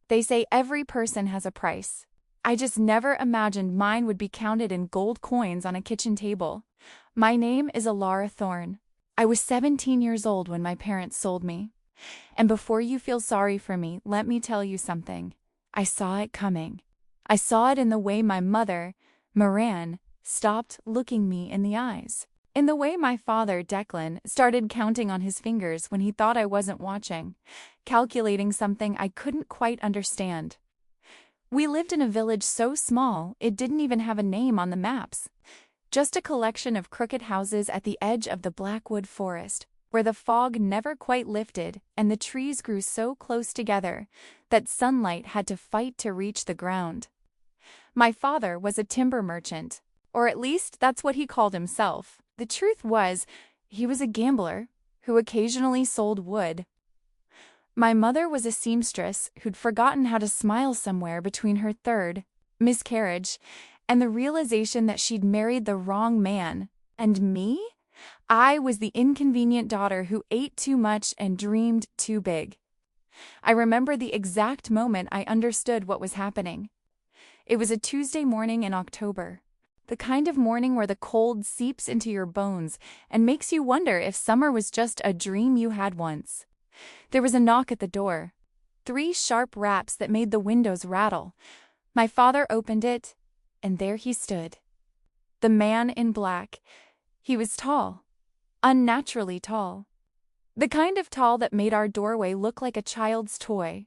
They say every person has a price. I just never imagined mine would be counted in gold coins on a kitchen table. My name is Alara Thorne. I was 17 years old when my parents sold me. And before you feel sorry for me, let me tell you something. I saw it coming. I saw it in the way my mother, Moran, stopped looking me in the eyes. In the way my father, Declan, started counting on his fingers when he thought I wasn't watching, calculating something I couldn't quite understand. We lived in a village so small it didn't even have a name on the maps. Just a collection of crooked houses at the edge of the Blackwood Forest, where the fog never quite lifted and the trees grew so close together that sunlight had to fight to reach the ground. My father was a timber merchant, or at least that's what he called himself. The truth was, he was a gambler who occasionally sold wood. My mother was a seamstress who'd forgotten how to smile somewhere between her third miscarriage and the realization that she'd married the wrong man. And me? I was the inconvenient daughter who ate too much and dreamed too big. I remember the exact moment I understood what was happening. It was a Tuesday morning in October. The kind of morning where the cold seeps into your bones and makes you wonder if summer was just a dream you had once. There was a knock at the door. 3 sharp raps that made the windows rattle. My father opened it, and there he stood. The man in black. He was tall. Unnaturally tall. The kind of tall that made our doorway look like a child's toy.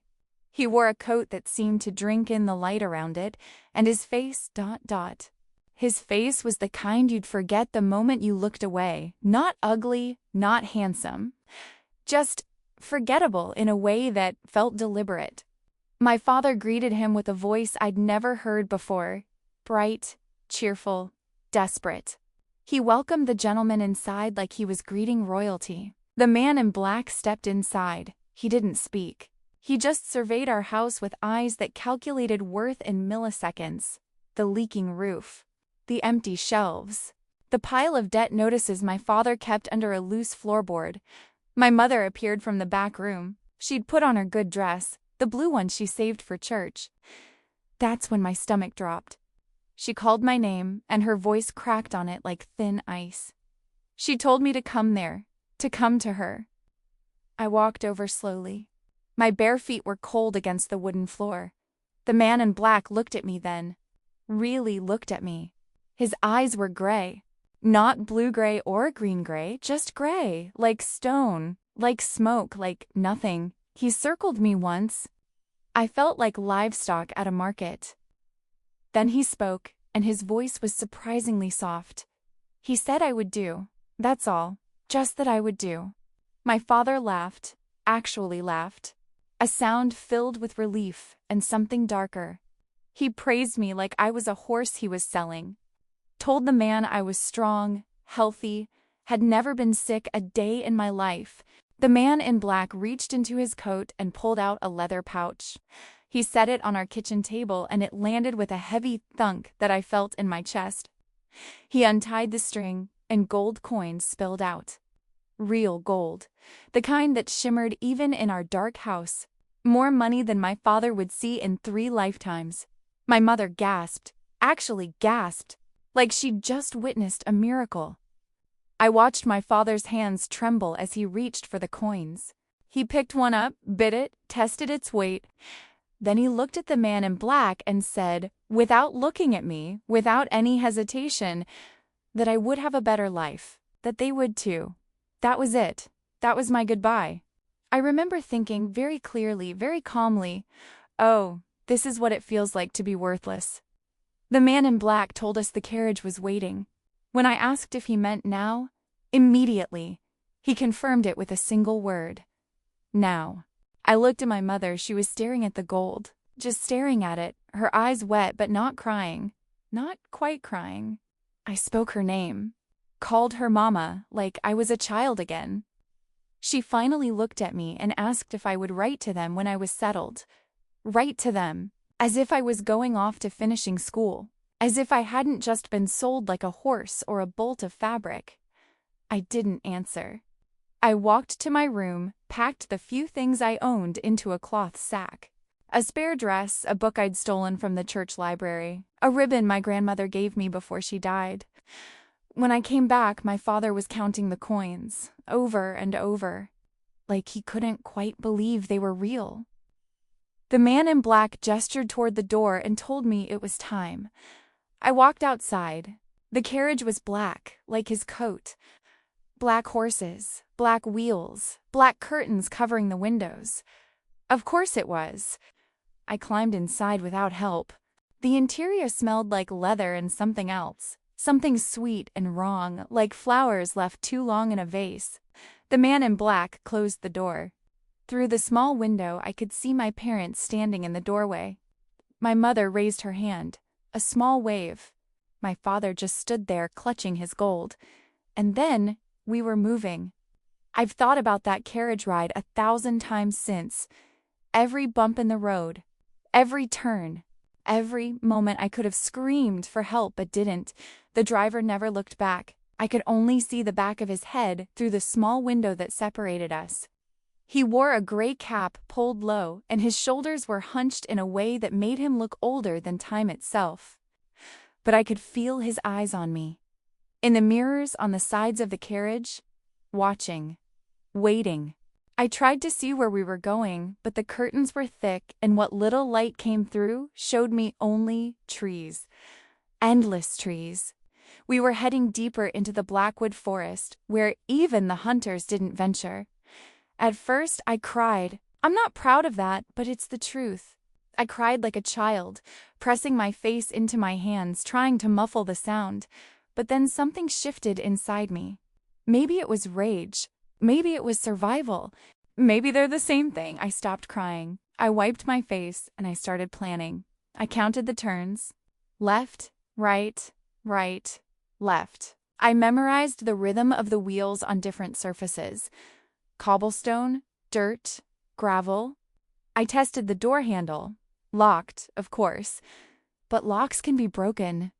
He wore a coat that seemed to drink in the light around it, and his face ... His face was the kind you'd forget the moment you looked away. Not ugly, not handsome. Just forgettable in a way that felt deliberate. My father greeted him with a voice I'd never heard before. Bright, cheerful, desperate. He welcomed the gentleman inside like he was greeting royalty. The man in black stepped inside. He didn't speak. He just surveyed our house with eyes that calculated worth in milliseconds. The leaking roof. The empty shelves. The pile of debt notices my father kept under a loose floorboard. My mother appeared from the back room. She'd put on her good dress, the blue one she saved for church. That's when my stomach dropped. She called my name, and her voice cracked on it like thin ice. She told me to come there, to come to her. I walked over slowly. My bare feet were cold against the wooden floor. The man in black looked at me then. Really looked at me. His eyes were gray. Not blue-gray or green-gray, just gray, like stone, like smoke, like nothing. He circled me once. I felt like livestock at a market. Then he spoke, and his voice was surprisingly soft. He said I would do. That's all. Just that I would do. My father laughed, actually laughed. A sound filled with relief and something darker. He praised me like I was a horse he was selling. Told the man I was strong, healthy, had never been sick a day in my life. The man in black reached into his coat and pulled out a leather pouch. He set it on our kitchen table and it landed with a heavy thunk that I felt in my chest. He untied the string and gold coins spilled out. Real gold. The kind that shimmered even in our dark house. More money than my father would see in 3 lifetimes. My mother gasped, actually gasped, like she'd just witnessed a miracle. I watched my father's hands tremble as he reached for the coins. He picked one up, bit it, tested its weight. Then he looked at the man in black and said, without looking at me, without any hesitation, that I would have a better life, that they would too. That was it. That was my goodbye. I remember thinking very clearly, very calmly, oh, this is what it feels like to be worthless. The man in black told us the carriage was waiting. When I asked if he meant now, immediately, he confirmed it with a single word. Now. I looked at my mother. She was staring at the gold, just staring at it, her eyes wet but not crying. Not quite crying. I spoke her name. Called her mama, like I was a child again. She finally looked at me and asked if I would write to them when I was settled. Write to them. As if I was going off to finishing school. As if I hadn't just been sold like a horse or a bolt of fabric. I didn't answer. I walked to my room, packed the few things I owned into a cloth sack. A spare dress, a book I'd stolen from the church library, a ribbon my grandmother gave me before she died. When I came back, my father was counting the coins, over and over, like he couldn't quite believe they were real. The man in black gestured toward the door and told me it was time. I walked outside. The carriage was black, like his coat. Black horses, black wheels, black curtains covering the windows. Of course it was. I climbed inside without help. The interior smelled like leather and something else. Something sweet and wrong, like flowers left too long in a vase. The man in black closed the door. Through the small window, I could see my parents standing in the doorway. My mother raised her hand, a small wave. My father just stood there clutching his gold. And then we were moving. I've thought about that carriage ride 1,000 times since. Every bump in the road, every turn, every moment I could have screamed for help but didn't. The driver never looked back. I could only see the back of his head through the small window that separated us. He wore a gray cap pulled low, and his shoulders were hunched in a way that made him look older than time itself. But I could feel his eyes on me. In the mirrors on the sides of the carriage, watching, waiting. I tried to see where we were going, but the curtains were thick, and what little light came through showed me only trees. Endless trees. We were heading deeper into the Blackwood Forest, where even the hunters didn't venture. At first, I cried. I'm not proud of that, but it's the truth. I cried like a child, pressing my face into my hands, trying to muffle the sound. But then something shifted inside me. Maybe it was rage. Maybe it was survival. Maybe they're the same thing. I stopped crying. I wiped my face, and I started planning. I counted the turns. Left, right, right, left. I memorized the rhythm of the wheels on different surfaces. Cobblestone, dirt, gravel. I tested the door handle. Locked, of course. But locks can be broken.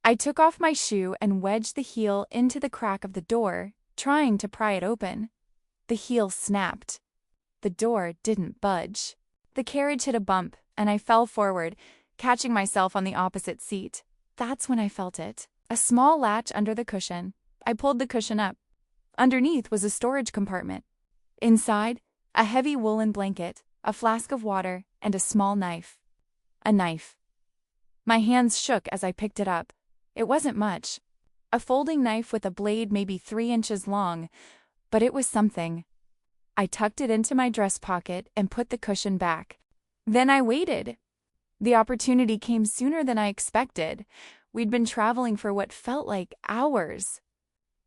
I took off my shoe and wedged the heel into the crack of the door, trying to pry it open. The heel snapped. The door didn't budge. The carriage hit a bump, and I fell forward, catching myself on the opposite seat. That's when I felt it. A small latch under the cushion. I pulled the cushion up. Underneath was a storage compartment. Inside, a heavy woolen blanket, a flask of water, and a small knife. A knife. My hands shook as I picked it up. It wasn't much. A folding knife with a blade maybe 3 inches long, but it was something. I tucked it into my dress pocket and put the cushion back. Then I waited. The opportunity came sooner than I expected. We'd been traveling for what felt like hours.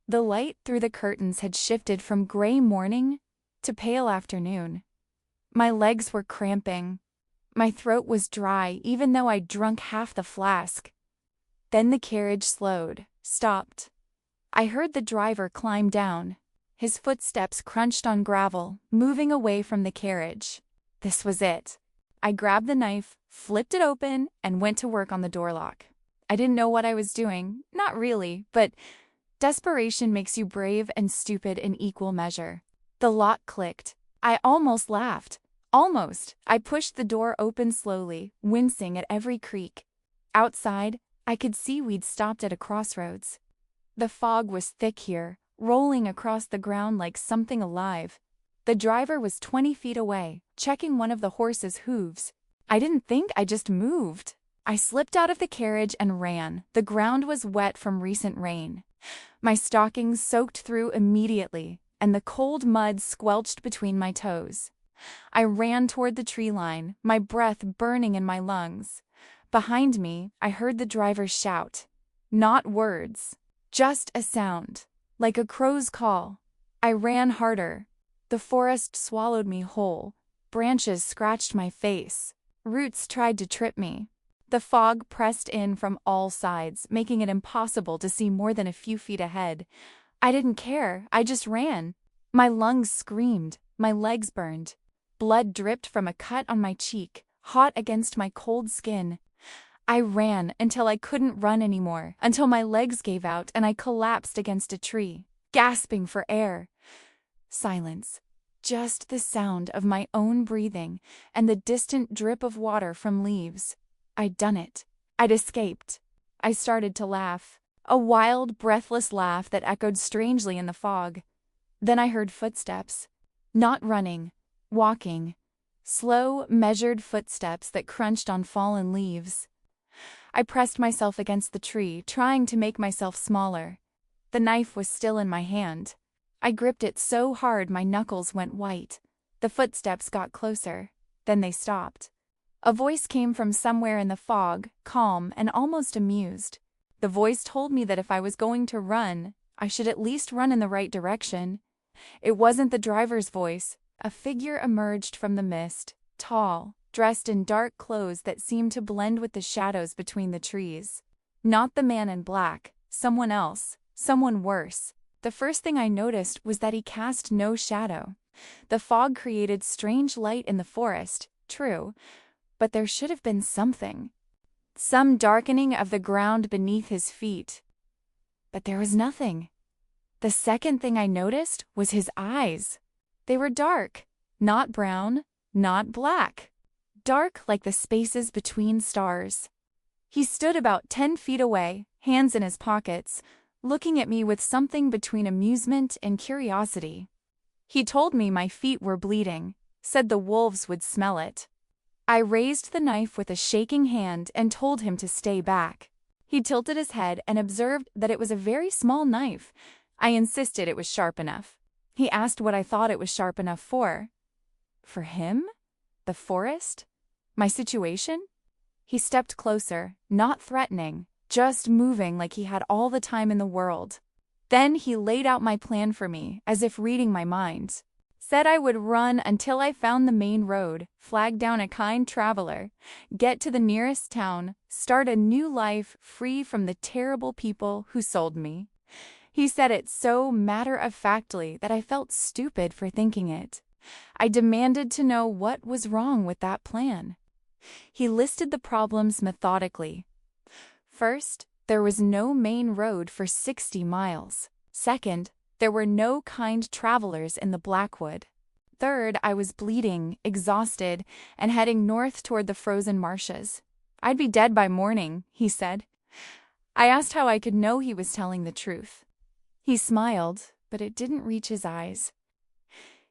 The light through the curtains had shifted from gray morning to pale afternoon. My legs were cramping. My throat was dry, even though I'd drunk half the flask. Then the carriage slowed, stopped. I heard the driver climb down. His footsteps crunched on gravel, moving away from the carriage. This was it. I grabbed the knife, flipped it open, and went to work on the door lock. I didn't know what I was doing, not really, but desperation makes you brave and stupid in equal measure. The lock clicked. I almost laughed. Almost. I pushed the door open slowly, wincing at every creak. Outside, I could see we'd stopped at a crossroads. The fog was thick here, rolling across the ground like something alive. The driver was 20 feet away, checking one of the horse's hooves. I didn't think, I just moved. I slipped out of the carriage and ran. The ground was wet from recent rain. My stockings soaked through immediately, and the cold mud squelched between my toes. I ran toward the tree line, my breath burning in my lungs. Behind me, I heard the driver shout. Not words, just a sound, like a crow's call. I ran harder. The forest swallowed me whole. Branches scratched my face. Roots tried to trip me. The fog pressed in from all sides, making it impossible to see more than a few feet ahead. I didn't care. I just ran. My lungs screamed. My legs burned. Blood dripped from a cut on my cheek, hot against my cold skin. I ran until I couldn't run anymore, until my legs gave out and I collapsed against a tree, gasping for air. Silence. just the sound of my own breathing and the distant drip of water from leaves. I'd done it. I'd escaped. I started to laugh, a wild, breathless laugh that echoed strangely in the fog. Then I heard footsteps. Not running, walking. Slow, measured footsteps that crunched on fallen leaves. I pressed myself against the tree, trying to make myself smaller. The knife was still in my hand. I gripped it so hard my knuckles went white. The footsteps got closer. Then they stopped. A voice came from somewhere in the fog, calm and almost amused. The voice told me that if I was going to run, I should at least run in the right direction. It wasn't the driver's voice. A figure emerged from the mist, tall, dressed in dark clothes that seemed to blend with the shadows between the trees. Not the man in black, someone else, someone worse. The first thing I noticed was that he cast no shadow. The fog created strange light in the forest, true, but there should have been something. Some darkening of the ground beneath his feet. But there was nothing. The second thing I noticed was his eyes. They were dark, not brown, not black. Dark like the spaces between stars. He stood about 10 feet away, hands in his pockets, looking at me with something between amusement and curiosity. He told me my feet were bleeding, said the wolves would smell it. I raised the knife with a shaking hand and told him to stay back. He tilted his head and observed that it was a very small knife. I insisted it was sharp enough. He asked what I thought it was sharp enough for. For him? The forest? My situation? He stepped closer, not threatening, just moving like he had all the time in the world. Then he laid out my plan for me, as if reading my mind. Said I would run until I found the main road, flag down a kind traveler, get to the nearest town, start a new life free from the terrible people who sold me. He said it so matter-of-factly that I felt stupid for thinking it. I demanded to know what was wrong with that plan. He listed the problems methodically. First, there was no main road for 60 miles. Second, there were no kind travelers in the Blackwood. Third, I was bleeding, exhausted, and heading north toward the frozen marshes. I'd be dead by morning, he said. I asked how I could know he was telling the truth. He smiled, but it didn't reach his eyes.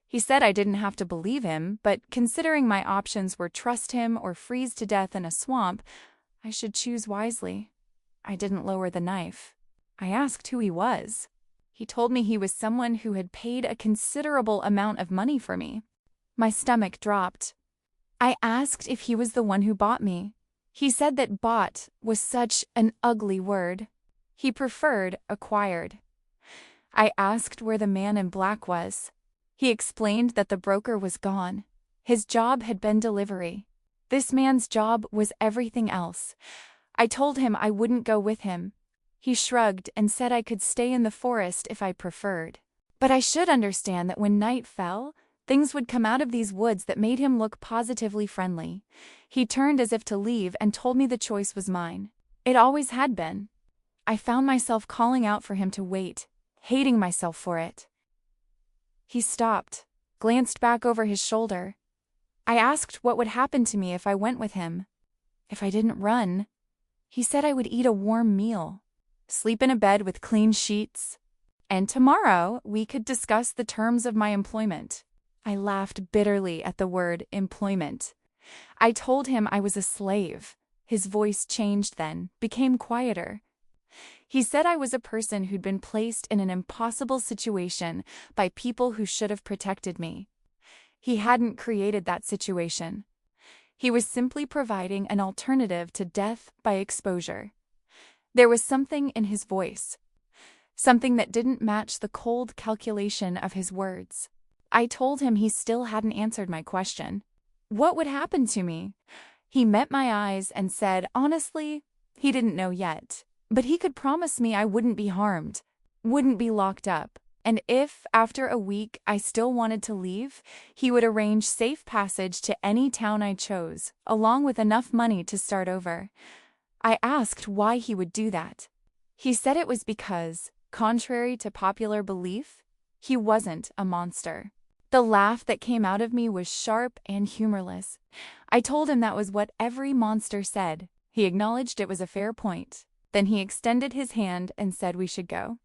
He said I didn't have to believe him, but considering my options were trust him or freeze to death in a swamp, I should choose wisely. I didn't lower the knife. I asked who he was. He told me he was someone who had paid a considerable amount of money for me. My stomach dropped. I asked if he was the one who bought me. He said that bought was such an ugly word. He preferred acquired. I asked where the man in black was. He explained that the broker was gone. His job had been delivery. This man's job was everything else. I told him I wouldn't go with him. He shrugged and said I could stay in the forest if I preferred. But I should understand that when night fell, things would come out of these woods that made him look positively friendly. He turned as if to leave and told me the choice was mine. It always had been. I found myself calling out for him to wait, hating myself for it. He stopped, glanced back over his shoulder. I asked what would happen to me if I went with him. If I didn't run, he said I would eat a warm meal, sleep in a bed with clean sheets, and tomorrow we could discuss the terms of my employment. I laughed bitterly at the word employment. I told him I was a slave. His voice changed then, became quieter. He said I was a person who'd been placed in an impossible situation by people who should have protected me. He hadn't created that situation. He was simply providing an alternative to death by exposure. There was something in his voice, something that didn't match the cold calculation of his words. I told him he still hadn't answered my question. What would happen to me? He met my eyes and said, honestly, he didn't know yet. But he could promise me I wouldn't be harmed, wouldn't be locked up, and if, after a week, I still wanted to leave, he would arrange safe passage to any town I chose, along with enough money to start over. I asked why he would do that. He said it was because, contrary to popular belief, he wasn't a monster. The laugh that came out of me was sharp and humorless. I told him that was what every monster said. He acknowledged it was a fair point. Then he extended his hand and said we should go.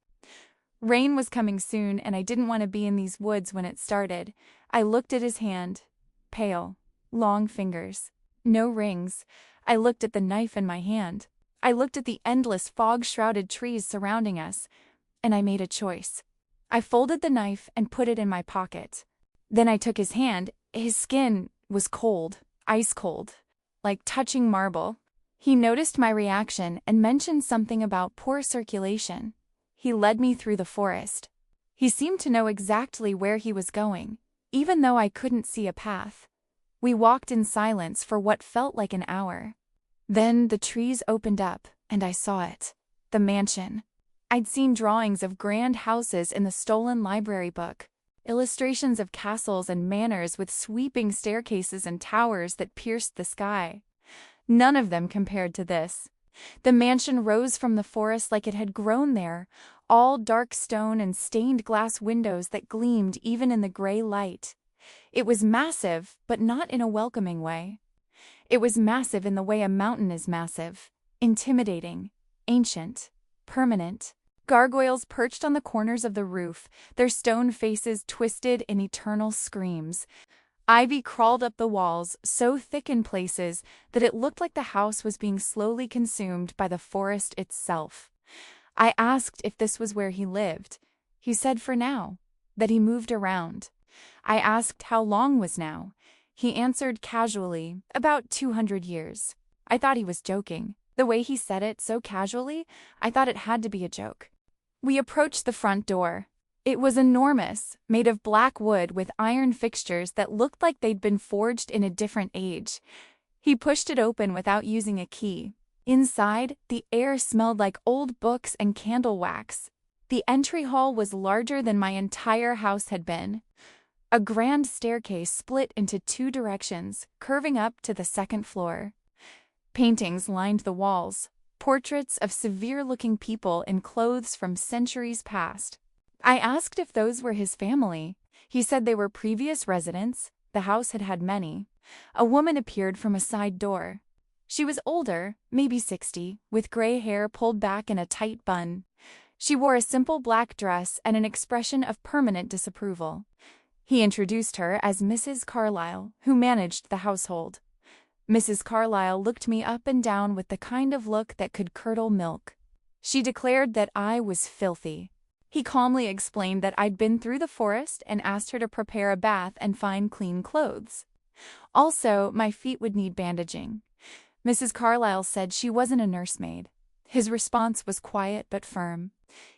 Rain was coming soon, and I didn't want to be in these woods when it started. I looked at his hand. Pale. Long fingers. No rings. I looked at the knife in my hand. I looked at the endless fog-shrouded trees surrounding us, and I made a choice. I folded the knife and put it in my pocket. Then I took his hand. His skin was cold, ice cold, like touching marble. He noticed my reaction and mentioned something about poor circulation. He led me through the forest. He seemed to know exactly where he was going, even though I couldn't see a path. We walked in silence for what felt like an hour. Then the trees opened up, and I saw it. The mansion. I'd seen drawings of grand houses in the stolen library book, illustrations of castles and manors with sweeping staircases and towers that pierced the sky. None of them compared to this. The mansion rose from the forest like it had grown there, all dark stone and stained glass windows that gleamed even in the gray light. It was massive, but not in a welcoming way. It was massive in the way a mountain is massive, intimidating, ancient, permanent. Gargoyles perched on the corners of the roof, their stone faces twisted in eternal screams. Ivy crawled up the walls, so thick in places that it looked like the house was being slowly consumed by the forest itself. I asked if this was where he lived. He said for now, that he moved around. I asked how long was now. He answered casually, about 200 years. I thought he was joking. The way he said it so casually, I thought it had to be a joke. We approached the front door. It was enormous, made of black wood with iron fixtures that looked like they'd been forged in a different age. He pushed it open without using a key. Inside, the air smelled like old books and candle wax. The entry hall was larger than my entire house had been. A grand staircase split into two directions, curving up to the second floor. Paintings lined the walls, portraits of severe-looking people in clothes from centuries past. I asked if those were his family. He said they were previous residents. The house had had many. A woman appeared from a side door. She was older, maybe 60, with gray hair pulled back in a tight bun. She wore a simple black dress and an expression of permanent disapproval. He introduced her as Mrs. Carlyle, who managed the household. Mrs. Carlyle looked me up and down with the kind of look that could curdle milk. She declared that I was filthy. He calmly explained that I'd been through the forest and asked her to prepare a bath and find clean clothes. Also, my feet would need bandaging. Mrs. Carlyle said she wasn't a nursemaid. His response was quiet but firm.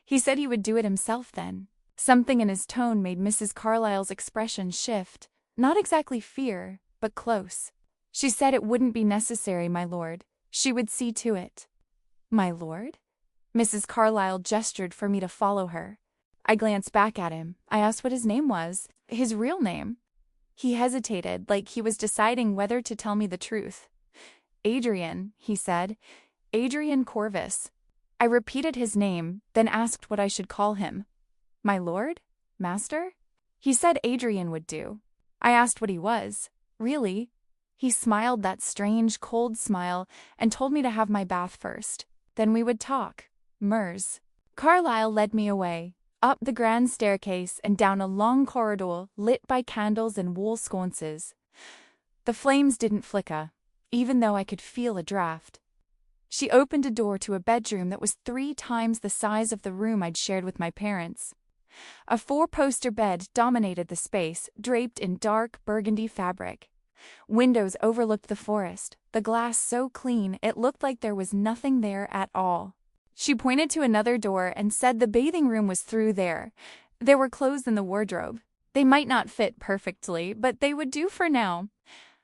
He said he would do it himself then. Something in his tone made Mrs. Carlyle's expression shift. Not exactly fear, but close. She said it wouldn't be necessary, my lord. She would see to it. My lord? Mrs. Carlyle gestured for me to follow her. I glanced back at him. I asked what his name was, his real name. He hesitated, like he was deciding whether to tell me the truth. Adrian, he said. Adrian Corvus. I repeated his name, then asked what I should call him. My lord? Master? He said Adrian would do. I asked what he was. Really? He smiled that strange, cold smile and told me to have my bath first. Then we would talk. Murs. Carlyle led me away, up the grand staircase and down a long corridor lit by candles and wool sconces. The flames didn't flicker, even though I could feel a draft. She opened a door to a bedroom that was 3 times the size of the room I'd shared with my parents. A 4-poster bed dominated the space, draped in dark burgundy fabric. Windows overlooked the forest, the glass so clean it looked like there was nothing there at all. She pointed to another door and said the bathing room was through there. There were clothes in the wardrobe. They might not fit perfectly, but they would do for now.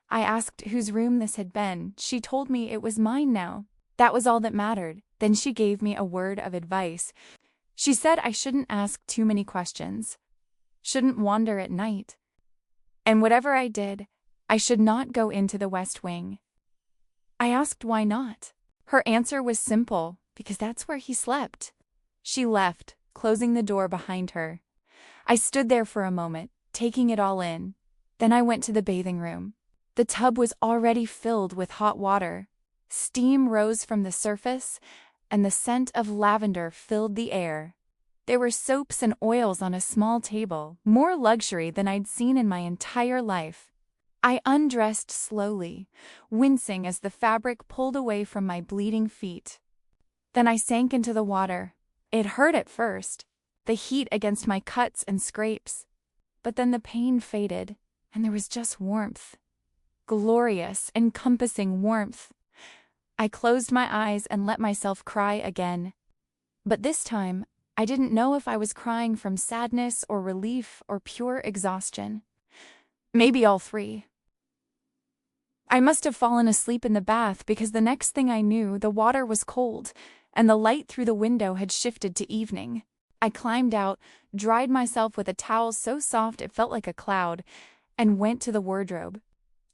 I asked whose room this had been. She told me it was mine now. That was all that mattered. Then she gave me a word of advice. She said I shouldn't ask too many questions, shouldn't wander at night, and whatever I did, I should not go into the West Wing. I asked why not. Her answer was simple, because that's where he slept. She left, closing the door behind her. I stood there for a moment, taking it all in. Then I went to the bathing room. The tub was already filled with hot water. Steam rose from the surface, and the scent of lavender filled the air. There were soaps and oils on a small table, more luxury than I'd seen in my entire life. I undressed slowly, wincing as the fabric pulled away from my bleeding feet. Then I sank into the water. It hurt at first, the heat against my cuts and scrapes. But then the pain faded, and there was just warmth. Glorious, encompassing warmth. I closed my eyes and let myself cry again. But this time, I didn't know if I was crying from sadness or relief or pure exhaustion. Maybe all three. I must have fallen asleep in the bath because the next thing I knew, the water was cold, and the light through the window had shifted to evening. I climbed out, dried myself with a towel so soft it felt like a cloud, and went to the wardrobe.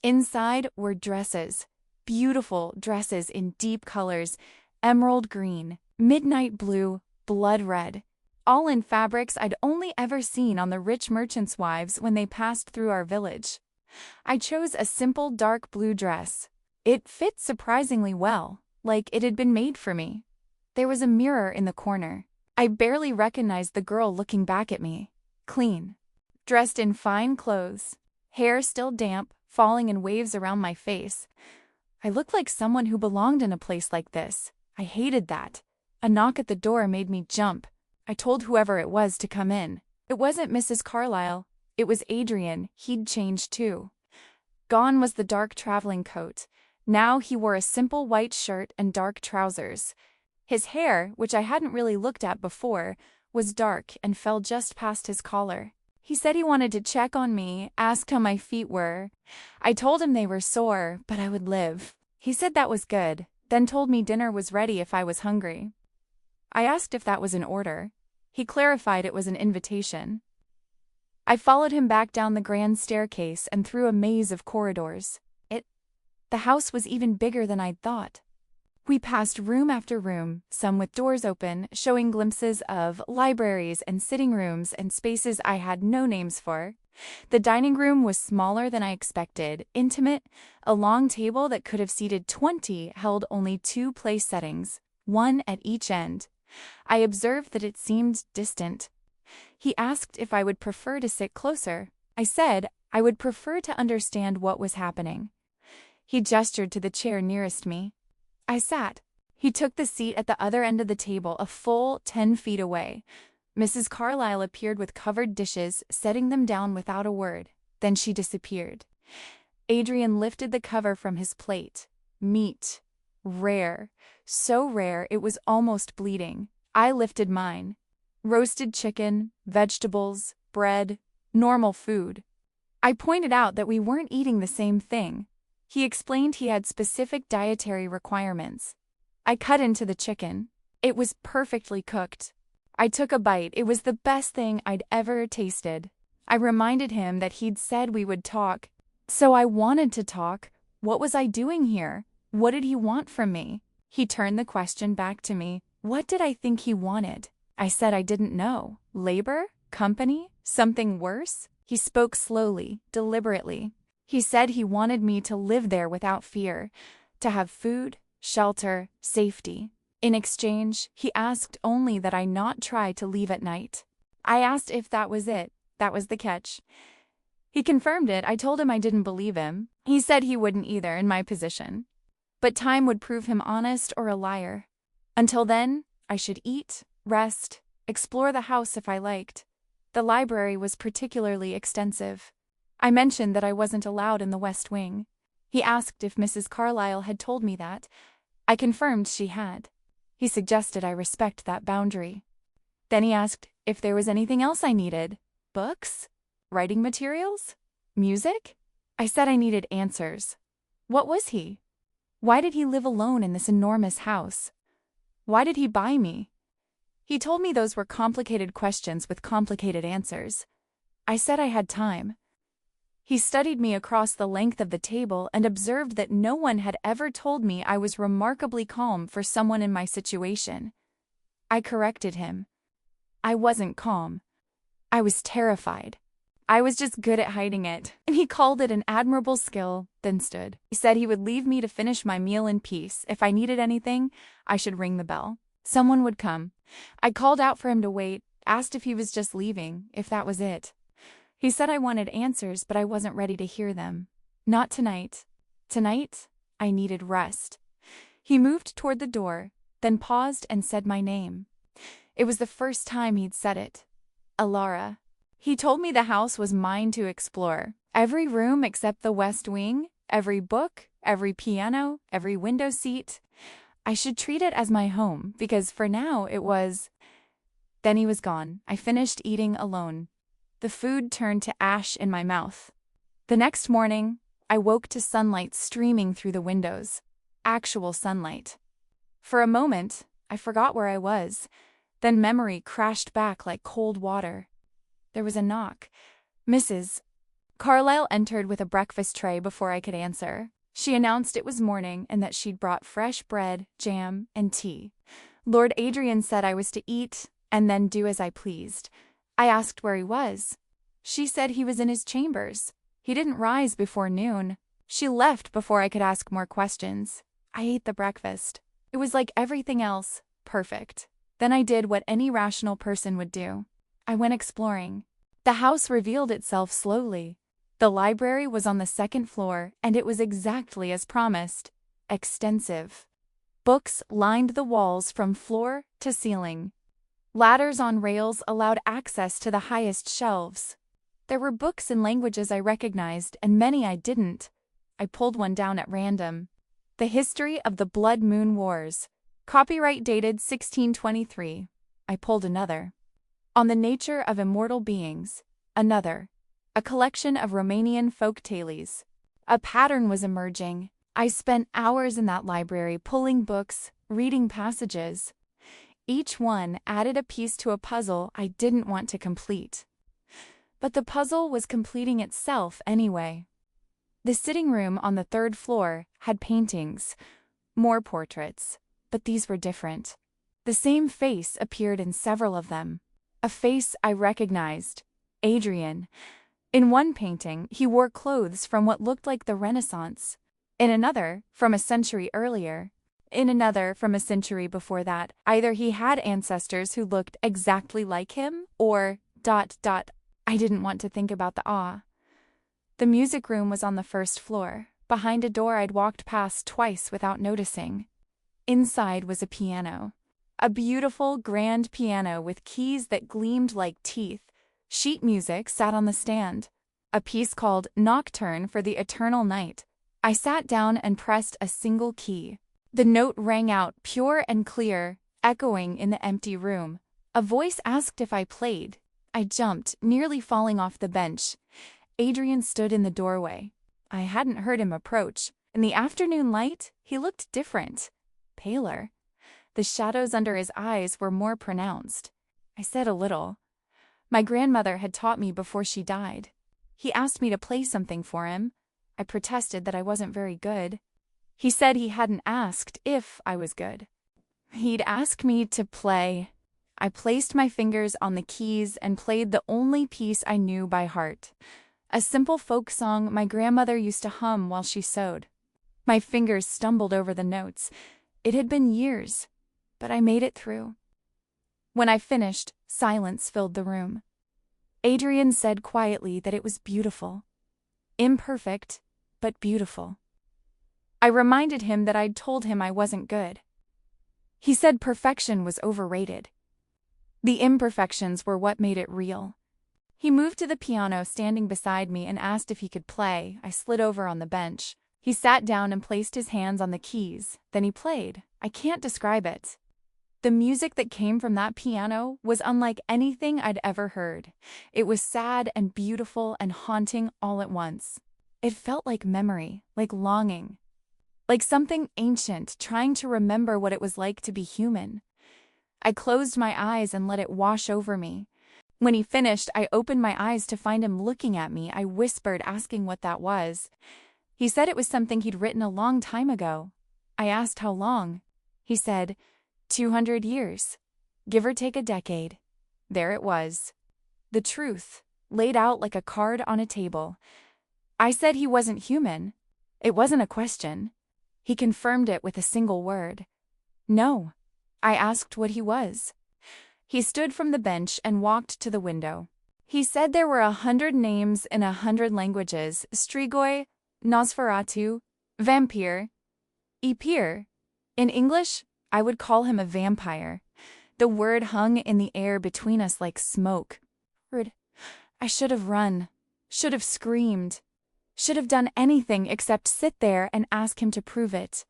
Inside were dresses, beautiful dresses in deep colors, emerald green, midnight blue, blood red, all in fabrics I'd only ever seen on the rich merchants' wives when they passed through our village. I chose a simple dark blue dress. It fit surprisingly well, like it had been made for me. There was a mirror in the corner. I barely recognized the girl looking back at me. Clean, dressed in fine clothes, hair still damp, falling in waves around my face. I looked like someone who belonged in a place like this. I hated that. A knock at the door made me jump. I told whoever it was to come in. It wasn't Mrs. Carlyle. It was Adrian. He'd changed too. Gone was the dark traveling coat. Now he wore a simple white shirt and dark trousers. His hair, which I hadn't really looked at before, was dark and fell just past his collar. He said he wanted to check on me, asked how my feet were. I told him they were sore, but I would live. He said that was good, then told me dinner was ready if I was hungry. I asked if that was an order. He clarified it was an invitation. I followed him back down the grand staircase and through a maze of corridors. The house was even bigger than I'd thought. We passed room after room, some with doors open, showing glimpses of libraries and sitting rooms and spaces I had no names for. The dining room was smaller than I expected, intimate. A long table that could have seated 20 held only 2 place settings, one at each end. I observed that it seemed distant. He asked if I would prefer to sit closer. I said I would prefer to understand what was happening. He gestured to the chair nearest me. I sat. He took the seat at the other end of the table, a full 10 feet away. Mrs. Carlyle appeared with covered dishes, setting them down without a word. Then she disappeared. Adrian lifted the cover from his plate. Meat. Rare. So rare it was almost bleeding. I lifted mine. Roasted chicken, vegetables, bread, normal food. I pointed out that we weren't eating the same thing. He explained he had specific dietary requirements. I cut into the chicken. It was perfectly cooked. I took a bite. It was the best thing I'd ever tasted. I reminded him that he'd said we would talk. So I wanted to talk. What was I doing here? What did he want from me? He turned the question back to me. What did I think he wanted? I said I didn't know. Labor? Company? Something worse? He spoke slowly, deliberately. He said he wanted me to live there without fear, to have food, shelter, safety. In exchange, he asked only that I not try to leave at night. I asked if that was it. That was the catch. He confirmed it. I told him I didn't believe him. He said he wouldn't either in my position. But time would prove him honest or a liar. Until then, I should eat, rest, explore the house if I liked. The library was particularly extensive. I mentioned that I wasn't allowed in the West Wing. He asked if Mrs. Carlyle had told me that. I confirmed she had. He suggested I respect that boundary. Then he asked if there was anything else I needed. Books? Writing materials? Music? I said I needed answers. What was he? Why did he live alone in this enormous house? Why did he buy me? He told me those were complicated questions with complicated answers. I said I had time. He studied me across the length of the table and observed that no one had ever told me I was remarkably calm for someone in my situation. I corrected him. I wasn't calm. I was terrified. I was just good at hiding it, and he called it an admirable skill, then stood. He said he would leave me to finish my meal in peace. If I needed anything, I should ring the bell. Someone would come. I called out for him to wait, asked if he was just leaving, if that was it. He said I wanted answers, but I wasn't ready to hear them. Not tonight. Tonight, I needed rest. He moved toward the door, then paused and said my name. It was the first time he'd said it. Alara. He told me the house was mine to explore. Every room except the west wing, every book, every piano, every window seat. I should treat it as my home, because for now it was. Then he was gone. I finished eating alone. The food turned to ash in my mouth. The next morning, I woke to sunlight streaming through the windows. Actual sunlight. For a moment, I forgot where I was. Then memory crashed back like cold water. There was a knock. Mrs. Carlyle entered with a breakfast tray before I could answer. She announced it was morning and that she'd brought fresh bread, jam, and tea. Lord Adrian said I was to eat and then do as I pleased. I asked where he was. She said he was in his chambers. He didn't rise before noon. She left before I could ask more questions. I ate the breakfast. It was like everything else, perfect. Then I did what any rational person would do. I went exploring. The house revealed itself slowly. The library was on the second floor, and it was exactly as promised. Extensive. Books lined the walls from floor to ceiling. Ladders on rails allowed access to the highest shelves. There were books in languages I recognized, and many I didn't. I pulled one down at random. The History of the Blood Moon Wars. Copyright dated 1623. I pulled another. On the Nature of Immortal Beings. Another. A collection of Romanian folk tales. A pattern was emerging. I spent hours in that library pulling books, reading passages. Each one added a piece to a puzzle I didn't want to complete. But the puzzle was completing itself anyway. The sitting room on the third floor had paintings, more portraits, but these were different. The same face appeared in several of them. A face I recognized. Adrian. In one painting, he wore clothes from what looked like the Renaissance. In another, from a century earlier. In another, from a century before that. Either he had ancestors who looked exactly like him, or ... I didn't want to think about the awe. The music room was on the first floor, behind a door I'd walked past twice without noticing. Inside was a piano. A beautiful, grand piano with keys that gleamed like teeth. Sheet music sat on the stand. A piece called Nocturne for the Eternal Night. I sat down and pressed a single key. The note rang out pure and clear, echoing in the empty room. A voice asked if I played. I jumped, nearly falling off the bench. Adrian stood in the doorway. I hadn't heard him approach. In the afternoon light, he looked different. Paler. The shadows under his eyes were more pronounced. I said a little. My grandmother had taught me before she died. He asked me to play something for him. I protested that I wasn't very good. He said he hadn't asked if I was good. He'd asked me to play. I placed my fingers on the keys and played the only piece I knew by heart. A simple folk song my grandmother used to hum while she sewed. My fingers stumbled over the notes. It had been years, but I made it through. When I finished, silence filled the room. Adrian said quietly that it was beautiful. Imperfect, but beautiful. I reminded him that I'd told him I wasn't good. He said perfection was overrated. The imperfections were what made it real. He moved to the piano standing beside me and asked if he could play. I slid over on the bench. He sat down and placed his hands on the keys. Then he played. I can't describe it. The music that came from that piano was unlike anything I'd ever heard. It was sad and beautiful and haunting all at once. It felt like memory, like longing, like something ancient trying to remember what it was like to be human. I closed my eyes and let it wash over me. When he finished, I opened my eyes to find him looking at me. I whispered, asking what that was. He said it was something he'd written a long time ago. I asked how long. He said, 200 years. Give or take a decade. There it was. The truth. laid out like a card on a table. I said he wasn't human. It wasn't a question. He confirmed it with a single word. No. I asked what he was. He stood from the bench and walked to the window. He said there were 100 names in 100 languages: Strigoi, Nosferatu, Vampire, Aepir. In English, I would call him a vampire. The word hung in the air between us like smoke. I should have run, should have screamed, should have done anything except sit there and ask him to prove it.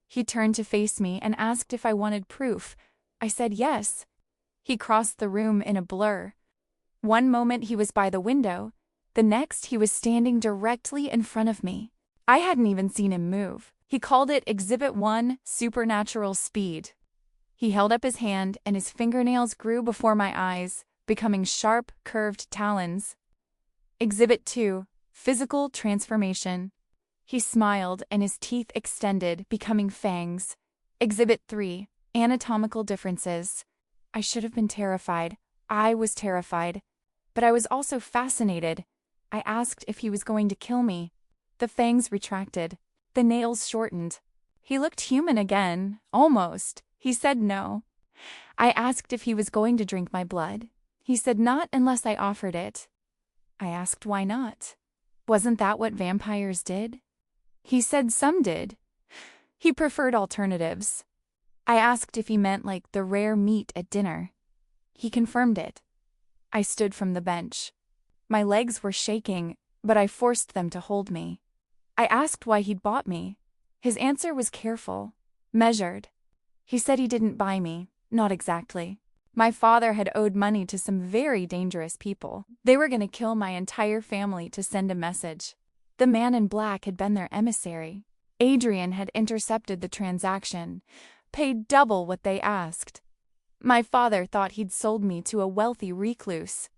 He turned to face me and asked if I wanted proof. I said yes. He crossed the room in a blur. One moment he was by the window, the next he was standing directly in front of me. I hadn't even seen him move. He called it Exhibit 1, Supernatural Speed. He held up his hand and his fingernails grew before my eyes, becoming sharp, curved talons. Exhibit 2, Physical Transformation. He smiled and his teeth extended, becoming fangs. Exhibit 3, Anatomical Differences. I should have been terrified. I was terrified. But I was also fascinated. I asked if he was going to kill me. The fangs retracted. The nails shortened. He looked human again, almost. He said no. I asked if he was going to drink my blood. He said not unless I offered it. I asked why not. Wasn't that what vampires did? He said some did. He preferred alternatives. I asked if he meant like the rare meat at dinner. He confirmed it. I stood from the bench. My legs were shaking, but I forced them to hold me. I asked why he'd bought me. His answer was careful, measured. He said he didn't buy me, not exactly. My father had owed money to some very dangerous people. They were going to kill my entire family to send a message. The man in black had been their emissary. Adrian had intercepted the transaction, paid double what they asked. My father thought he'd sold me to a wealthy recluse.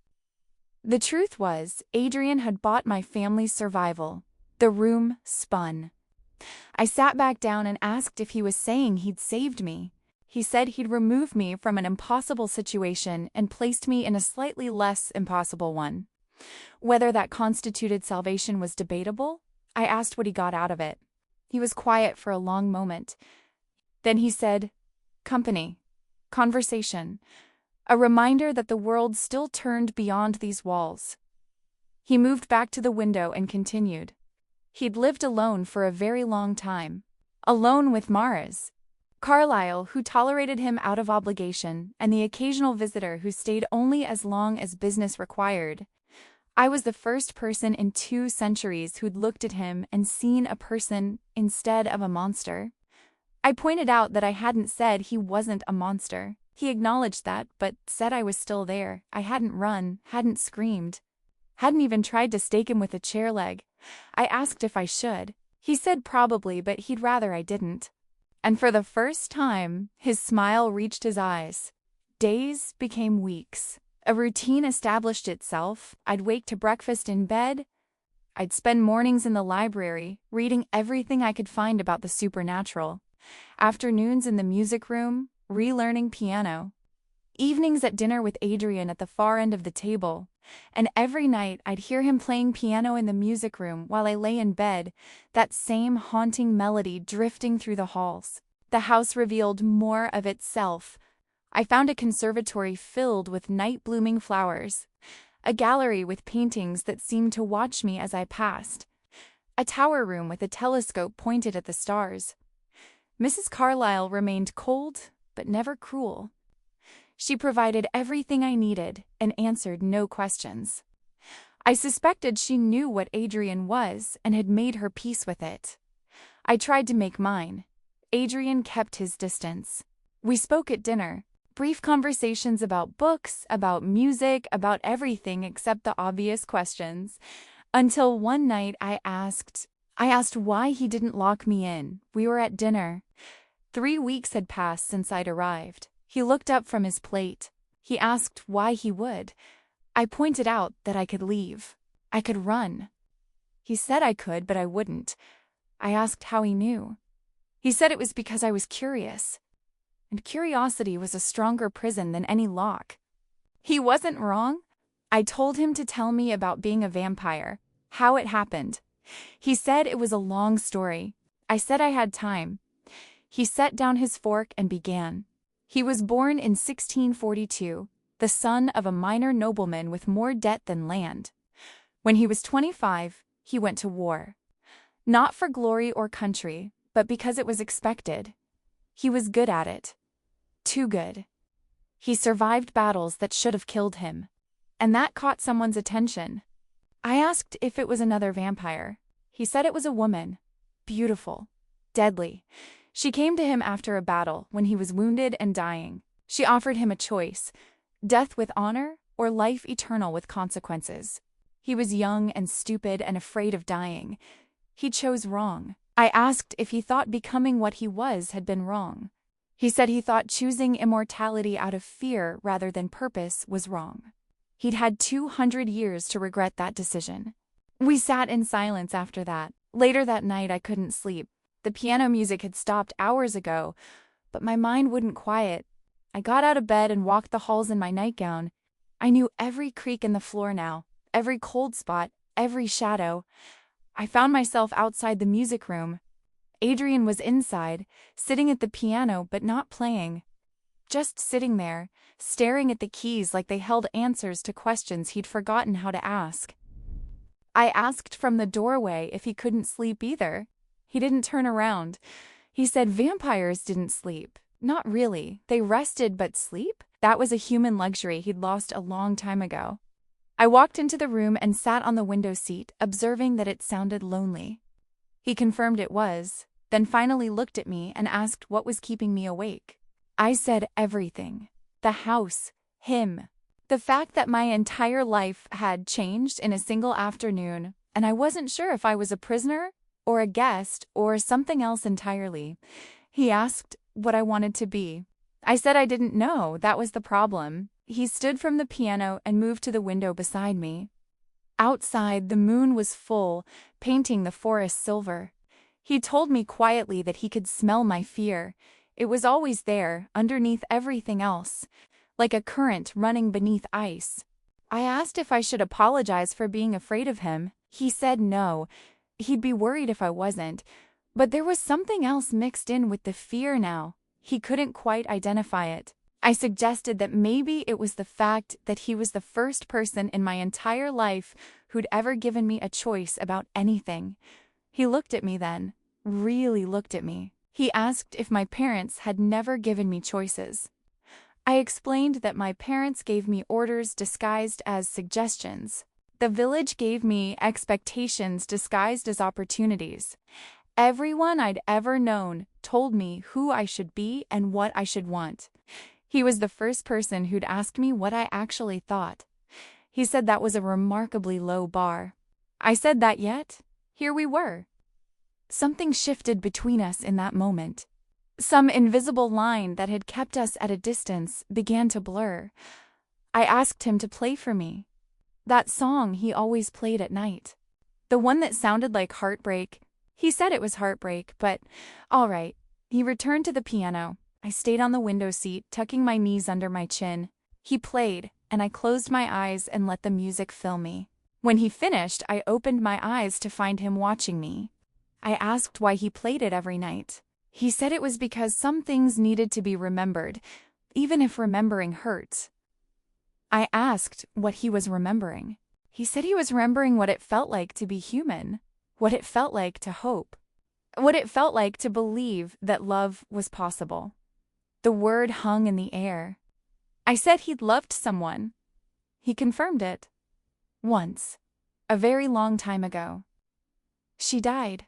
The truth was, Adrian had bought my family's survival. The room spun. I sat back down and asked if he was saying he'd saved me. He said he'd removed me from an impossible situation and placed me in a slightly less impossible one. Whether that constituted salvation was debatable, I asked what he got out of it. He was quiet for a long moment. Then he said, company, conversation, a reminder that the world still turned beyond these walls. He moved back to the window and continued. He'd lived alone for a very long time. Alone with Maras. Carlyle, who tolerated him out of obligation, and the occasional visitor who stayed only as long as business required. I was the first person in 2 centuries who'd looked at him and seen a person instead of a monster. I pointed out that I hadn't said he wasn't a monster. He acknowledged that, but said I was still there. I hadn't run, hadn't screamed, hadn't even tried to stake him with a chair leg. I asked if I should. He said probably, but he'd rather I didn't. And for the first time, his smile reached his eyes. Days became weeks. A routine established itself. I'd wake to breakfast in bed. I'd spend mornings in the library, reading everything I could find about the supernatural. Afternoons in the music room, relearning piano. Evenings at dinner with Adrian at the far end of the table. And every night I'd hear him playing piano in the music room while I lay in bed, that same haunting melody drifting through the halls. The house revealed more of itself. I found a conservatory filled with night-blooming flowers, a gallery with paintings that seemed to watch me as I passed, a tower room with a telescope pointed at the stars. Mrs. Carlyle remained cold, but never cruel. She provided everything I needed and answered no questions. I suspected she knew what Adrian was and had made her peace with it. I tried to make mine. Adrian kept his distance. We spoke at dinner, brief conversations about books, about music, about everything except the obvious questions, until one night I asked why he didn't lock me in. We were at dinner. 3 weeks had passed since I'd arrived. He looked up from his plate. He asked why he would. I pointed out that I could leave. I could run. He said I could, but I wouldn't. I asked how he knew. He said it was because I was curious. And curiosity was a stronger prison than any lock. He wasn't wrong. I told him to tell me about being a vampire, how it happened. He said it was a long story. I said I had time. He set down his fork and began. He was born in 1642, the son of a minor nobleman with more debt than land. When he was 25, he went to war. Not for glory or country, but because it was expected. He was good at it. Too good. He survived battles that should have killed him. And that caught someone's attention. I asked if it was another vampire. He said it was a woman. Beautiful. Deadly. She came to him after a battle when he was wounded and dying. She offered him a choice: death with honor or life eternal with consequences. He was young and stupid and afraid of dying. He chose wrong. I asked if he thought becoming what he was had been wrong. He said he thought choosing immortality out of fear rather than purpose was wrong. He'd had 200 years to regret that decision. We sat in silence after that. Later that night, I couldn't sleep. The piano music had stopped hours ago, but my mind wouldn't quiet. I got out of bed and walked the halls in my nightgown. I knew every creak in the floor now, every cold spot, every shadow. I found myself outside the music room. Adrian was inside, sitting at the piano but not playing. Just sitting there, staring at the keys like they held answers to questions he'd forgotten how to ask. I asked from the doorway if he couldn't sleep either. He didn't turn around. He said vampires didn't sleep. Not really. They rested, but sleep? That was a human luxury he'd lost a long time ago. I walked into the room and sat on the window seat, observing that it sounded lonely. He confirmed it was, then finally looked at me and asked what was keeping me awake. I said everything. The house, him. The fact that my entire life had changed in a single afternoon, and I wasn't sure if I was a prisoner or a guest or something else entirely. He asked what I wanted to be. I said I didn't know, that was the problem. He stood from the piano and moved to the window beside me. Outside, the moon was full, painting the forest silver. He told me quietly that he could smell my fear. It was always there, underneath everything else, like a current running beneath ice. I asked if I should apologize for being afraid of him. He said no. He'd be worried if I wasn't. But there was something else mixed in with the fear now. He couldn't quite identify it. I suggested that maybe it was the fact that he was the first person in my entire life who'd ever given me a choice about anything. He looked at me then, really looked at me. He asked if my parents had never given me choices. I explained that my parents gave me orders disguised as suggestions. The village gave me expectations disguised as opportunities. Everyone I'd ever known told me who I should be and what I should want. He was the first person who'd ask me what I actually thought. He said that was a remarkably low bar. I said that yet? Here we were. Something shifted between us in that moment. Some invisible line that had kept us at a distance began to blur. I asked him to play for me. That song he always played at night. The one that sounded like heartbreak. He said it was heartbreak, but all right. He returned to the piano. I stayed on the window seat, tucking my knees under my chin. He played, and I closed my eyes and let the music fill me. When he finished, I opened my eyes to find him watching me. I asked why he played it every night. He said it was because some things needed to be remembered, even if remembering hurts. I asked what he was remembering. He said he was remembering what it felt like to be human, what it felt like to hope, what it felt like to believe that love was possible. The word hung in the air. I said he'd loved someone. He confirmed it. Once. A very long time ago. She died.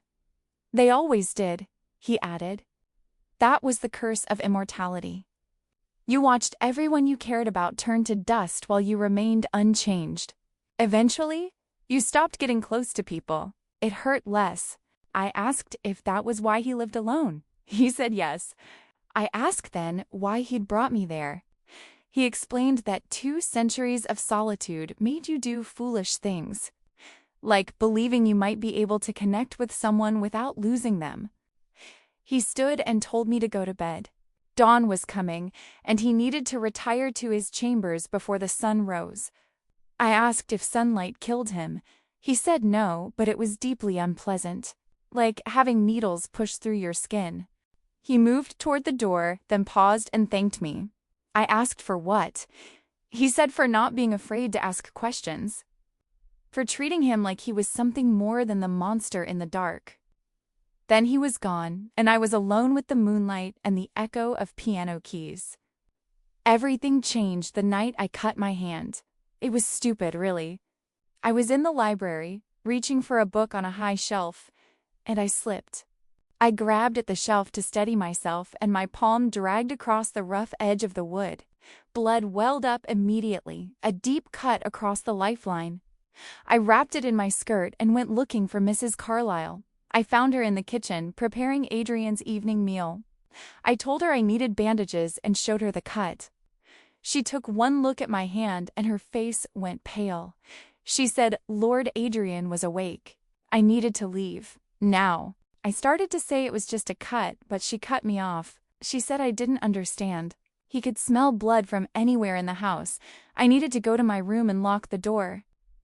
They always did, he added. That was the curse of immortality. You watched everyone you cared about turn to dust while you remained unchanged. Eventually, you stopped getting close to people. It hurt less. I asked if that was why he lived alone. He said yes. I asked then why he'd brought me there. He explained that 2 centuries of solitude made you do foolish things, like believing you might be able to connect with someone without losing them. He stood and told me to go to bed. Dawn was coming, and he needed to retire to his chambers before the sun rose. I asked if sunlight killed him. He said no, but it was deeply unpleasant, like having needles pushed through your skin. He moved toward the door, then paused and thanked me. I asked for what? He said for not being afraid to ask questions, for treating him like he was something more than the monster in the dark. Then he was gone, and I was alone with the moonlight and the echo of piano keys. Everything changed the night I cut my hand. It was stupid, really. I was in the library, reaching for a book on a high shelf, and I slipped. I grabbed at the shelf to steady myself, and my palm dragged across the rough edge of the wood. Blood welled up immediately, a deep cut across the lifeline. I wrapped it in my skirt and went looking for Mrs. Carlyle. I found her in the kitchen, preparing Adrian's evening meal. I told her I needed bandages and showed her the cut. She took one look at my hand and her face went pale. She said Lord Adrian was awake. I needed to leave. Now. I started to say it was just a cut, but she cut me off. She said I didn't understand. He could smell blood from anywhere in the house. I needed to go to my room and lock the door.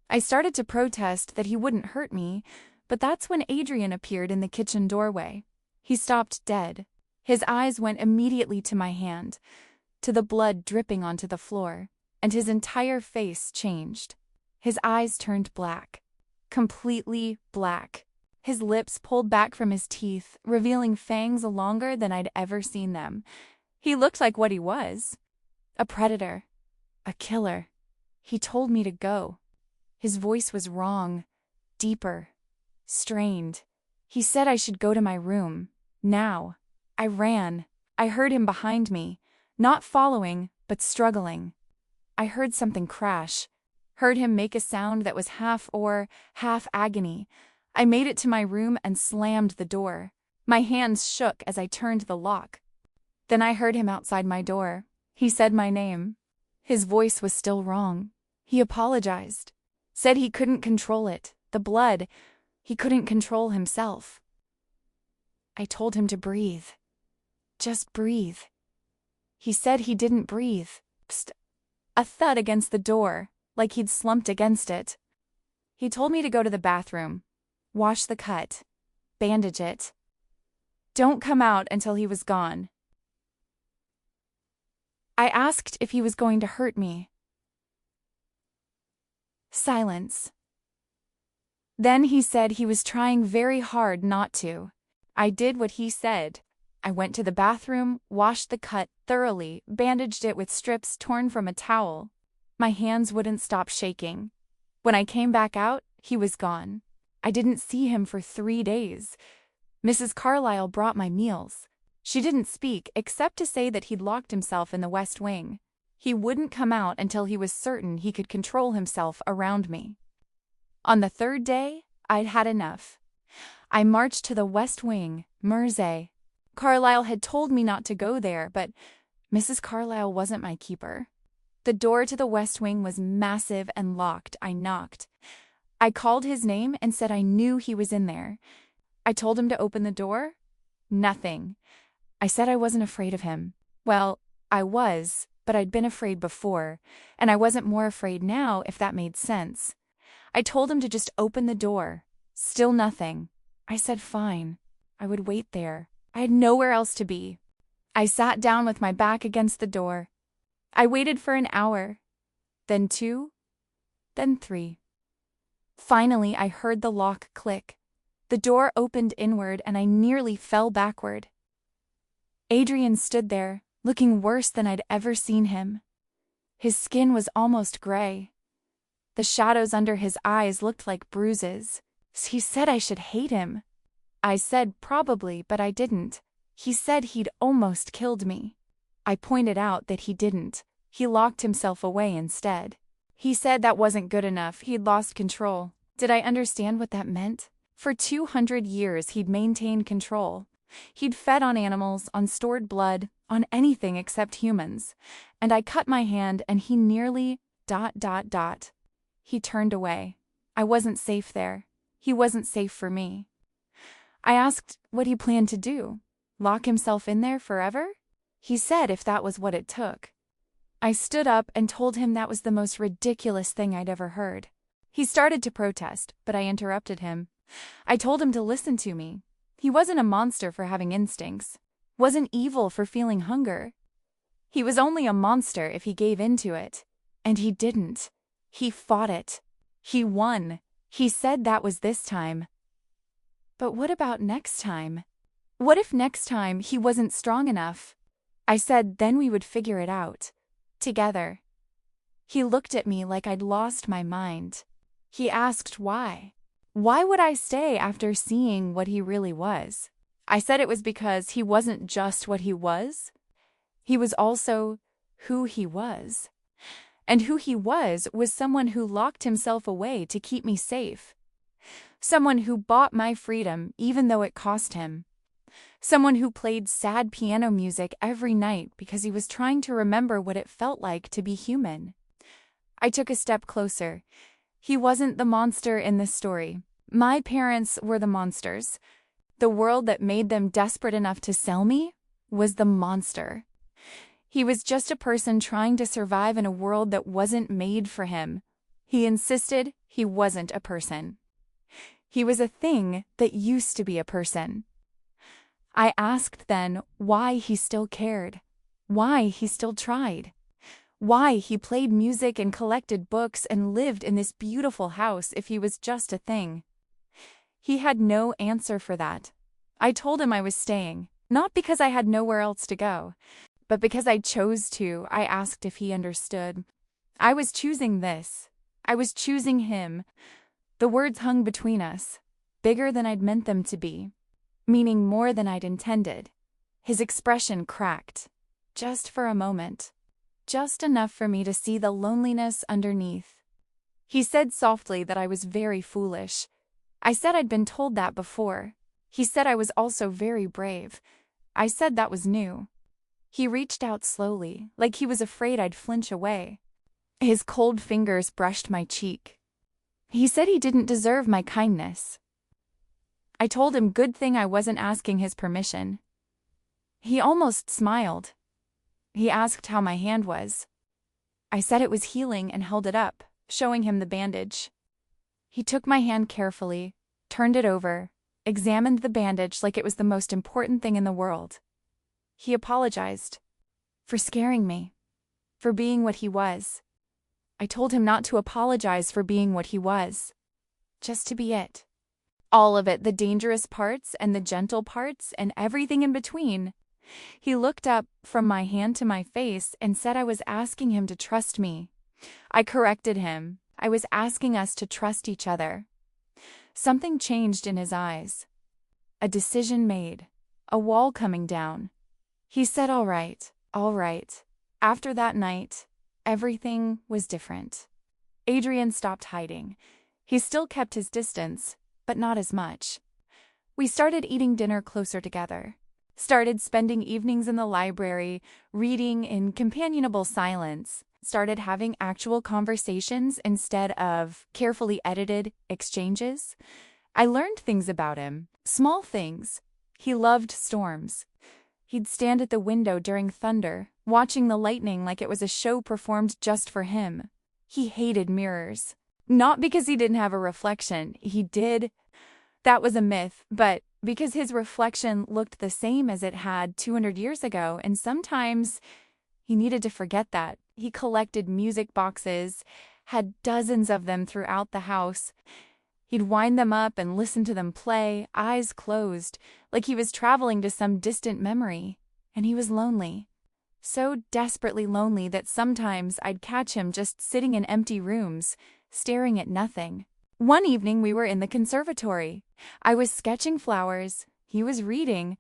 I started to protest that he wouldn't hurt me, but that's when Adrian appeared in the kitchen doorway. He stopped dead. His eyes went immediately to my hand, to the blood dripping onto the floor, and his entire face changed. His eyes turned black. Completely black. His lips pulled back from his teeth, revealing fangs longer than I'd ever seen them. He looked like what he was. A predator. A killer. He told me to go. His voice was wrong. Deeper. Strained. He said I should go to my room. Now. I ran. I heard him behind me. Not following, but struggling. I heard something crash. Heard him make a sound that was half awe, half agony. I made it to my room and slammed the door. My hands shook as I turned the lock. Then I heard him outside my door. He said my name. His voice was still wrong. He apologized. Said he couldn't control it. The blood. He couldn't control himself. I told him to breathe. Just breathe. He said he didn't breathe. Psst. A thud against the door, like he'd slumped against it. He told me to go to the bathroom. Wash the cut. Bandage it. Don't come out until he was gone. I asked if he was going to hurt me. Silence. Then he said he was trying very hard not to. I did what he said. I went to the bathroom, washed the cut thoroughly, bandaged it with strips torn from a towel. My hands wouldn't stop shaking. When I came back out, he was gone. I didn't see him for 3 days. Mrs. Carlyle brought my meals. She didn't speak except to say that he'd locked himself in the West Wing. He wouldn't come out until he was certain he could control himself around me. On the 3rd day, I'd had enough. I marched to the West Wing, Mersey. Carlyle had told me not to go there, but Mrs. Carlyle wasn't my keeper. The door to the West Wing was massive and locked. I knocked. I called his name and said I knew he was in there. I told him to open the door. Nothing. I said I wasn't afraid of him. Well, I was, but I'd been afraid before, and I wasn't more afraid now, if that made sense. I told him to just open the door. Still nothing. I said fine. I would wait there. I had nowhere else to be. I sat down with my back against the door. I waited for an hour, then 2, then 3. Finally, I heard the lock click. The door opened inward and I nearly fell backward. Adrian stood there, looking worse than I'd ever seen him. His skin was almost gray. The shadows under his eyes looked like bruises. He said I should hate him. I said probably, but I didn't. He said he'd almost killed me. I pointed out that he didn't. He locked himself away instead. He said that wasn't good enough. He'd lost control. Did I understand what that meant? For 200 years, he'd maintained control. He'd fed on animals, on stored blood, on anything except humans. And I cut my hand and he nearly ... He turned away. I wasn't safe there. He wasn't safe for me. I asked what he planned to do. Lock himself in there forever? He said if that was what it took. I stood up and told him that was the most ridiculous thing I'd ever heard. He started to protest, but I interrupted him. I told him to listen to me. He wasn't a monster for having instincts, wasn't evil for feeling hunger. He was only a monster if he gave in to it. And he didn't. He fought it. He won. He said that was this time. But what about next time? What if next time he wasn't strong enough? I said then we would figure it out. Together. He looked at me like I'd lost my mind. He asked why. Why would I stay after seeing what he really was? I said it was because he wasn't just what he was. He was also who he was. And who he was someone who locked himself away to keep me safe. Someone who bought my freedom even though it cost him. Someone who played sad piano music every night because he was trying to remember what it felt like to be human. I took a step closer. He wasn't the monster in this story. My parents were the monsters. The world that made them desperate enough to sell me was the monster. He was just a person trying to survive in a world that wasn't made for him. He insisted he wasn't a person. He was a thing that used to be a person. I asked then why he still cared, why he still tried, why he played music and collected books and lived in this beautiful house if he was just a thing. He had no answer for that. I told him I was staying, not because I had nowhere else to go, but because I chose to. I asked if he understood. I was choosing this. I was choosing him. The words hung between us, bigger than I'd meant them to be, meaning more than I'd intended. His expression cracked, just for a moment, just enough for me to see the loneliness underneath. He said softly that I was very foolish. I said I'd been told that before. He said I was also very brave. I said that was new. He reached out slowly, like he was afraid I'd flinch away. His cold fingers brushed my cheek. He said he didn't deserve my kindness. I told him good thing I wasn't asking his permission. He almost smiled. He asked how my hand was. I said it was healing and held it up, showing him the bandage. He took my hand carefully, turned it over, examined the bandage like it was the most important thing in the world. He apologized for scaring me, for being what he was. I told him not to apologize for being what he was, just to be it. All of it, the dangerous parts and the gentle parts and everything in between. He looked up from my hand to my face and said I was asking him to trust me. I corrected him. I was asking us to trust each other. Something changed in his eyes. A decision made. A wall coming down. He said, all right, all right. After that night, everything was different. Adrian stopped hiding. He still kept his distance, but not as much. We started eating dinner closer together. Started spending evenings in the library, reading in companionable silence. Started having actual conversations instead of carefully edited exchanges. I learned things about him, small things. He loved storms. He'd stand at the window during thunder, watching the lightning like it was a show performed just for him. He hated mirrors. Not because he didn't have a reflection. He did. That was a myth, but because his reflection looked the same as it had 200 years ago, and sometimes he needed to forget that. He collected music boxes, had dozens of them throughout the house. He'd wind them up and listen to them play, eyes closed, like he was traveling to some distant memory. And he was lonely. So desperately lonely that sometimes I'd catch him just sitting in empty rooms, staring at nothing. One evening we were in the conservatory. I was sketching flowers. He was reading.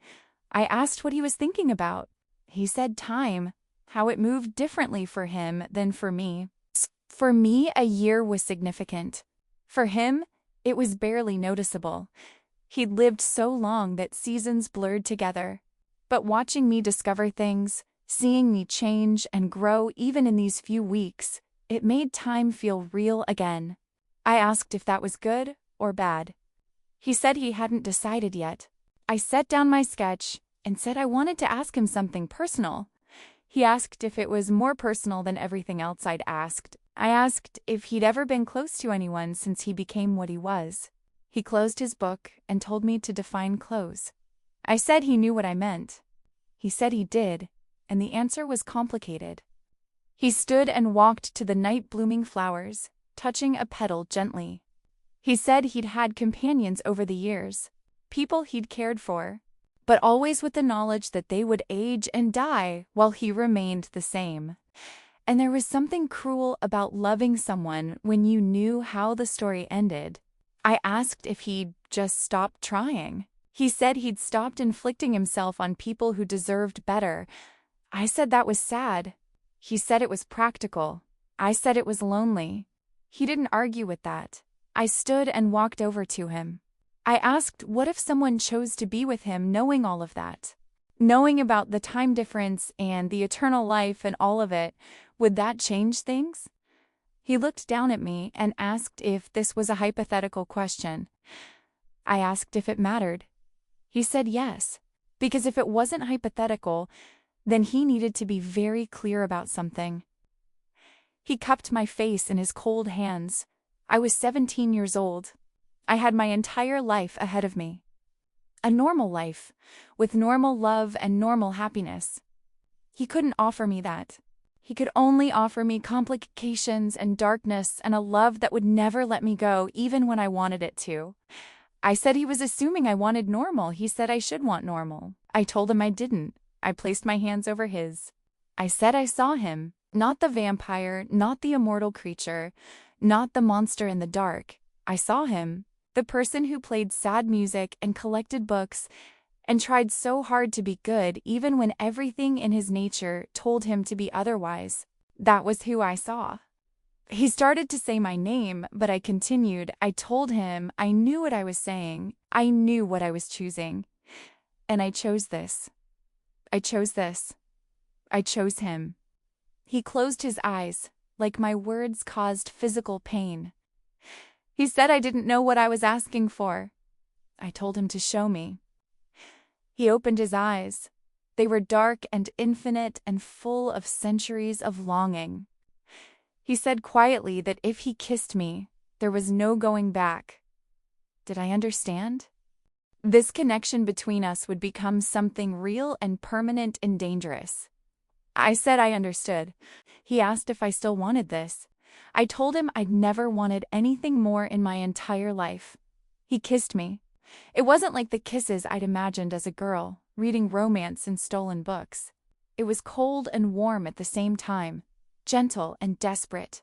I asked what he was thinking about. He said time, how it moved differently for him than for me. For me, a year was significant. For him, it was barely noticeable. He'd lived so long that seasons blurred together. But watching me discover things, seeing me change and grow even in these few weeks, it made time feel real again. I asked if that was good or bad. He said he hadn't decided yet. I set down my sketch and said I wanted to ask him something personal. He asked if it was more personal than everything else I'd asked. I asked if he'd ever been close to anyone since he became what he was. He closed his book and told me to define close. I said he knew what I meant. He said he did, and the answer was complicated. He stood and walked to the night-blooming flowers, touching a petal gently. He said he'd had companions over the years, people he'd cared for, but always with the knowledge that they would age and die while he remained the same. And there was something cruel about loving someone when you knew how the story ended. I asked if he'd just stopped trying. He said he'd stopped inflicting himself on people who deserved better. I said that was sad. He said it was practical. I said it was lonely. He didn't argue with that. I stood and walked over to him. I asked what if someone chose to be with him knowing all of that? Knowing about the time difference and the eternal life and all of it, would that change things? He looked down at me and asked if this was a hypothetical question. I asked if it mattered. He said yes, because if it wasn't hypothetical, then he needed to be very clear about something. He cupped my face in his cold hands. I was 17 years old. I had my entire life ahead of me. A normal life, with normal love and normal happiness. He couldn't offer me that. He could only offer me complications and darkness and a love that would never let me go, even when I wanted it to. I said he was assuming I wanted normal. He said I should want normal. I told him I didn't. I placed my hands over his. I said I saw him, not the vampire, not the immortal creature, not the monster in the dark. I saw him, the person who played sad music and collected books and tried so hard to be good even when everything in his nature told him to be otherwise. That was who I saw. He started to say my name, but I continued. I told him I knew what I was saying. I knew what I was choosing. And I chose this. I chose this. I chose him. He closed his eyes, like my words caused physical pain. He said I didn't know what I was asking for. I told him to show me. He opened his eyes. They were dark and infinite and full of centuries of longing. He said quietly that if he kissed me, there was no going back. Did I understand? This connection between us would become something real and permanent and dangerous. I said I understood. He asked if I still wanted this. I told him I'd never wanted anything more in my entire life. He kissed me. It wasn't like the kisses I'd imagined as a girl, reading romance in stolen books. It was cold and warm at the same time, gentle and desperate.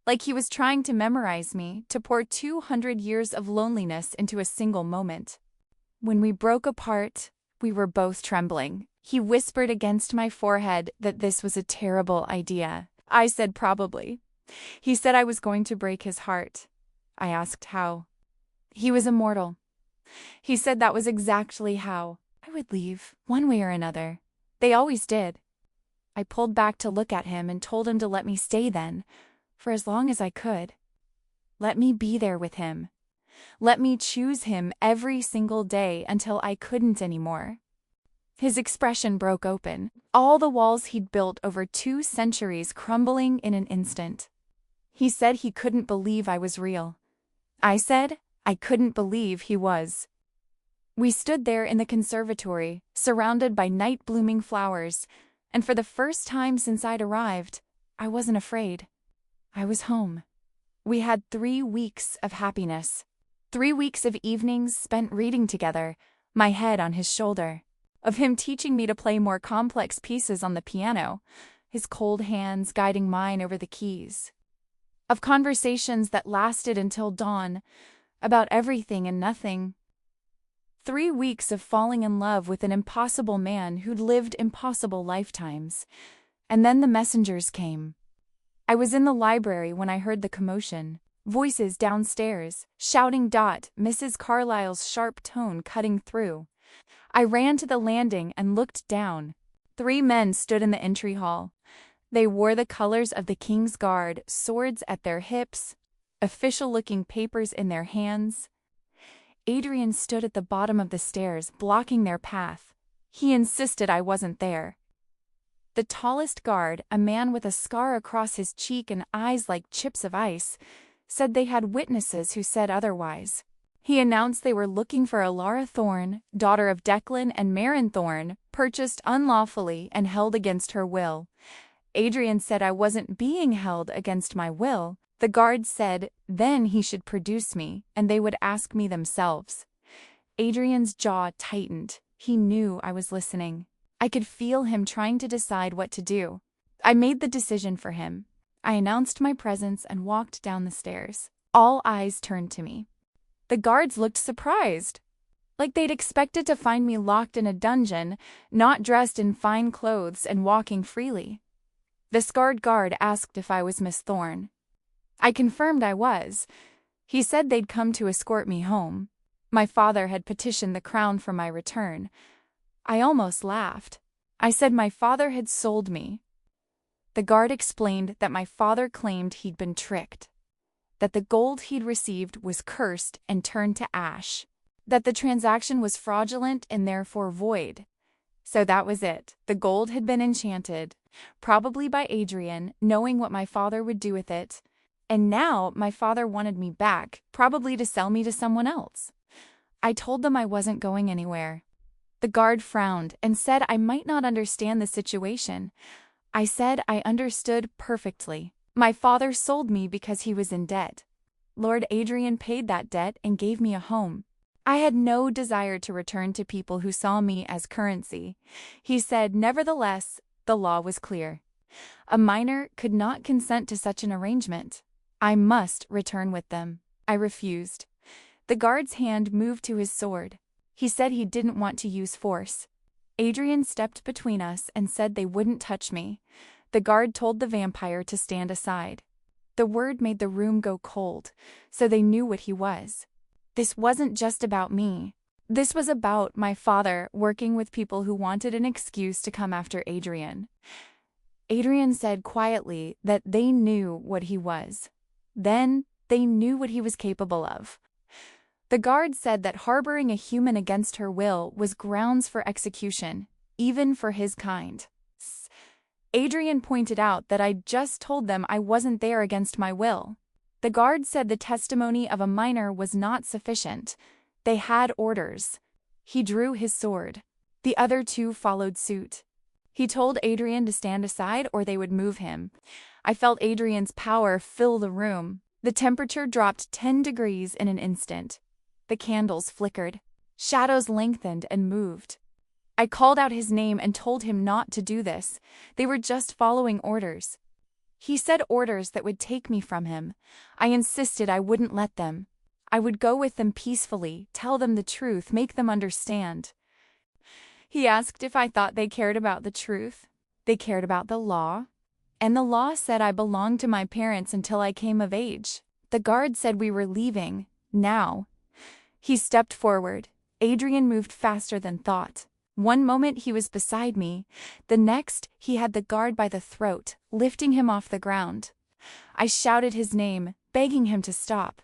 Like he was trying to memorize me, to pour 200 years of loneliness into a single moment. When we broke apart, we were both trembling. He whispered against my forehead that this was a terrible idea. I said probably. He said I was going to break his heart. I asked how. He was immortal. He said that was exactly how. I would leave, one way or another. They always did. I pulled back to look at him and told him to let me stay then, for as long as I could. Let me be there with him. Let me choose him every single day until I couldn't anymore. His expression broke open, all the walls he'd built over 2 centuries crumbling in an instant. He said he couldn't believe I was real. I said I couldn't believe he was. We stood there in the conservatory, surrounded by night-blooming flowers, and for the first time since I'd arrived, I wasn't afraid. I was home. We had 3 weeks of happiness. 3 weeks of evenings spent reading together, my head on his shoulder. Of him teaching me to play more complex pieces on the piano, his cold hands guiding mine over the keys. Of conversations that lasted until dawn, about everything and nothing. 3 weeks of falling in love with an impossible man who'd lived impossible lifetimes. And then the messengers came. I was in the library when I heard the commotion. Voices downstairs, shouting Mrs. Carlyle's sharp tone cutting through. I ran to the landing and looked down. 3 men stood in the entry hall. They wore the colors of the King's Guard, swords at their hips, official-looking papers in their hands. Adrian stood at the bottom of the stairs, blocking their path. He insisted I wasn't there. The tallest guard, a man with a scar across his cheek and eyes like chips of ice, said they had witnesses who said otherwise. He announced they were looking for Alara Thorne, daughter of Declan and Marin Thorne, purchased unlawfully and held against her will. Adrian said I wasn't being held against my will. The guard said then he should produce me, and they would ask me themselves. Adrian's jaw tightened. He knew I was listening. I could feel him trying to decide what to do. I made the decision for him. I announced my presence and walked down the stairs. All eyes turned to me. The guards looked surprised, like they'd expected to find me locked in a dungeon, not dressed in fine clothes and walking freely. The scarred guard asked if I was Miss Thorne. I confirmed I was. He said they'd come to escort me home. My father had petitioned the crown for my return. I almost laughed. I said my father had sold me. The guard explained that my father claimed he'd been tricked, that the gold he'd received was cursed and turned to ash, that the transaction was fraudulent and therefore void. So that was it. The gold had been enchanted, probably by Adrian, knowing what my father would do with it. And now my father wanted me back, probably to sell me to someone else. I told them I wasn't going anywhere. The guard frowned and said I might not understand the situation. I said I understood perfectly. My father sold me because he was in debt. Lord Adrian paid that debt and gave me a home. I had no desire to return to people who saw me as currency. He said, nevertheless, the law was clear. A minor could not consent to such an arrangement. I must return with them. I refused. The guard's hand moved to his sword. He said he didn't want to use force. Adrian stepped between us and said they wouldn't touch me. The guard told the vampire to stand aside. The word made the room go cold, so they knew what he was. This wasn't just about me. This was about my father working with people who wanted an excuse to come after Adrian. Adrian said quietly that they knew what he was. Then they knew what he was capable of. The guard said that harboring a human against her will was grounds for execution, even for his kind. Adrian pointed out that I'd just told them I wasn't there against my will. The guard said the testimony of a minor was not sufficient. They had orders. He drew his sword. The other two followed suit. He told Adrian to stand aside or they would move him. I felt Adrian's power fill the room. The temperature dropped 10 degrees in an instant. The candles flickered. Shadows lengthened and moved. I called out his name and told him not to do this. They were just following orders. He said orders that would take me from him. I insisted I wouldn't let them. I would go with them peacefully, tell them the truth, make them understand. He asked if I thought they cared about the truth. They cared about the law. And the law said I belonged to my parents until I came of age. The guard said we were leaving, now. He stepped forward. Adrian moved faster than thought. One moment he was beside me. The next, he had the guard by the throat, lifting him off the ground. I shouted his name, begging him to stop.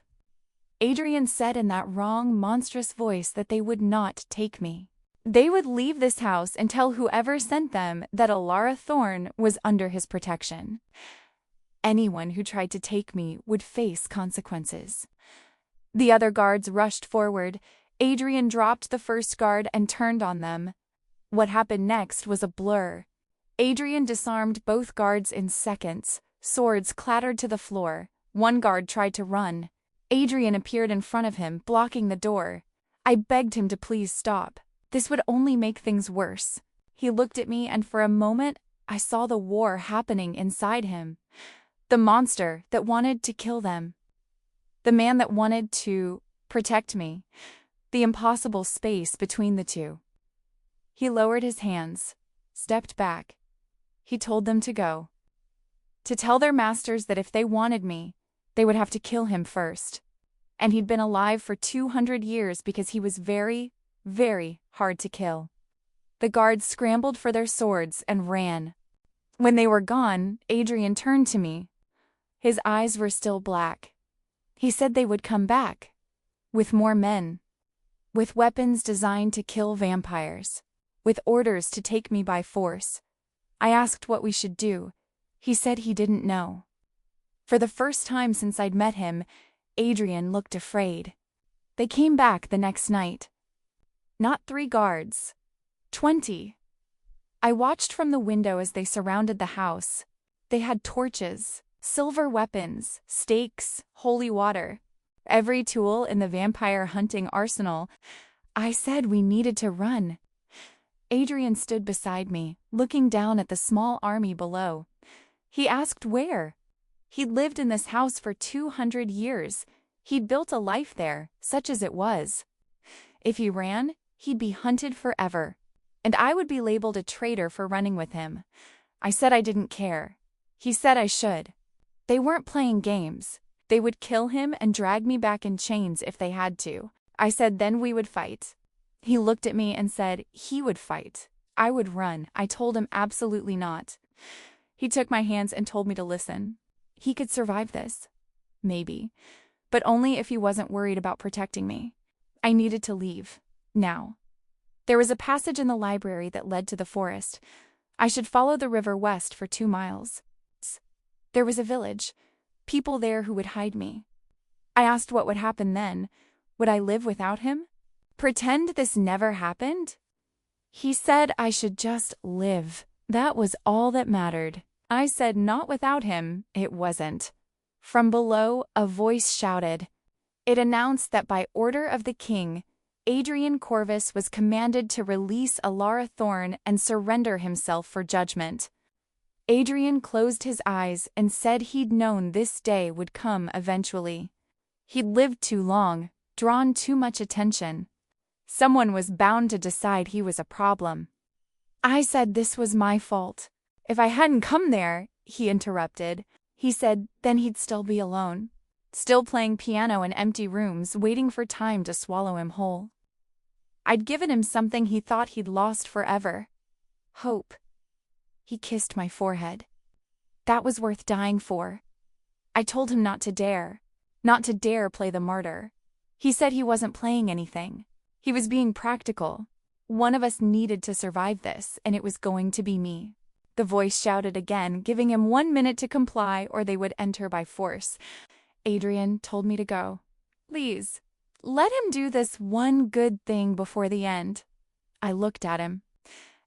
Adrian said in that wrong, monstrous voice that they would not take me. They would leave this house and tell whoever sent them that Alara Thorne was under his protection. Anyone who tried to take me would face consequences. The other guards rushed forward. Adrian dropped the first guard and turned on them. What happened next was a blur. Adrian disarmed both guards in seconds. Swords clattered to the floor. One guard tried to run. Adrian appeared in front of him, blocking the door. I begged him to please stop. This would only make things worse. He looked at me and for a moment I saw the war happening inside him. The monster that wanted to kill them. The man that wanted to protect me. The impossible space between the two. He lowered his hands, stepped back. He told them to go. To tell their masters that if they wanted me, they would have to kill him first. And he'd been alive for 200 years because he was very, very hard to kill. The guards scrambled for their swords and ran. When they were gone, Adrian turned to me. His eyes were still black. He said they would come back, with more men, with weapons designed to kill vampires, with orders to take me by force. I asked what we should do. He said he didn't know. For the first time since I'd met him, Adrian looked afraid. They came back the next night. Not 3 guards. 20. I watched from the window as they surrounded the house. They had torches, silver weapons, stakes, holy water. Every tool in the vampire hunting arsenal. I said we needed to run. Adrian stood beside me, looking down at the small army below. He asked where. He'd lived in this house for 200 years. He'd built a life there, such as it was. If he ran, he'd be hunted forever, and I would be labeled a traitor for running with him. I said I didn't care. He said I should. They weren't playing games. They would kill him and drag me back in chains if they had to. I said then we would fight. He looked at me and said he would fight. I would run. I told him absolutely not. He took my hands and told me to listen. He could survive this. Maybe. But only if he wasn't worried about protecting me. I needed to leave. Now. There was a passage in the library that led to the forest. I should follow the river west for 2 miles. There was a village. People there who would hide me. I asked what would happen then. Would I live without him? Pretend this never happened? He said I should just live. That was all that mattered. I said not without him, it wasn't. From below, a voice shouted. It announced that by order of the king, Adrian Corvus was commanded to release Alara Thorn and surrender himself for judgment. Adrian closed his eyes and said he'd known this day would come eventually. He'd lived too long, drawn too much attention. Someone was bound to decide he was a problem. I said this was my fault. If I hadn't come there, he interrupted. He said then he'd still be alone, still playing piano in empty rooms, waiting for time to swallow him whole. I'd given him something he thought he'd lost forever. Hope. He kissed my forehead. That was worth dying for. I told him not to dare play the martyr. He said he wasn't playing anything. He was being practical. One of us needed to survive this, and it was going to be me. The voice shouted again, giving him 1 minute to comply or they would enter by force. Adrian told me to go. Please, let him do this one good thing before the end. I looked at him.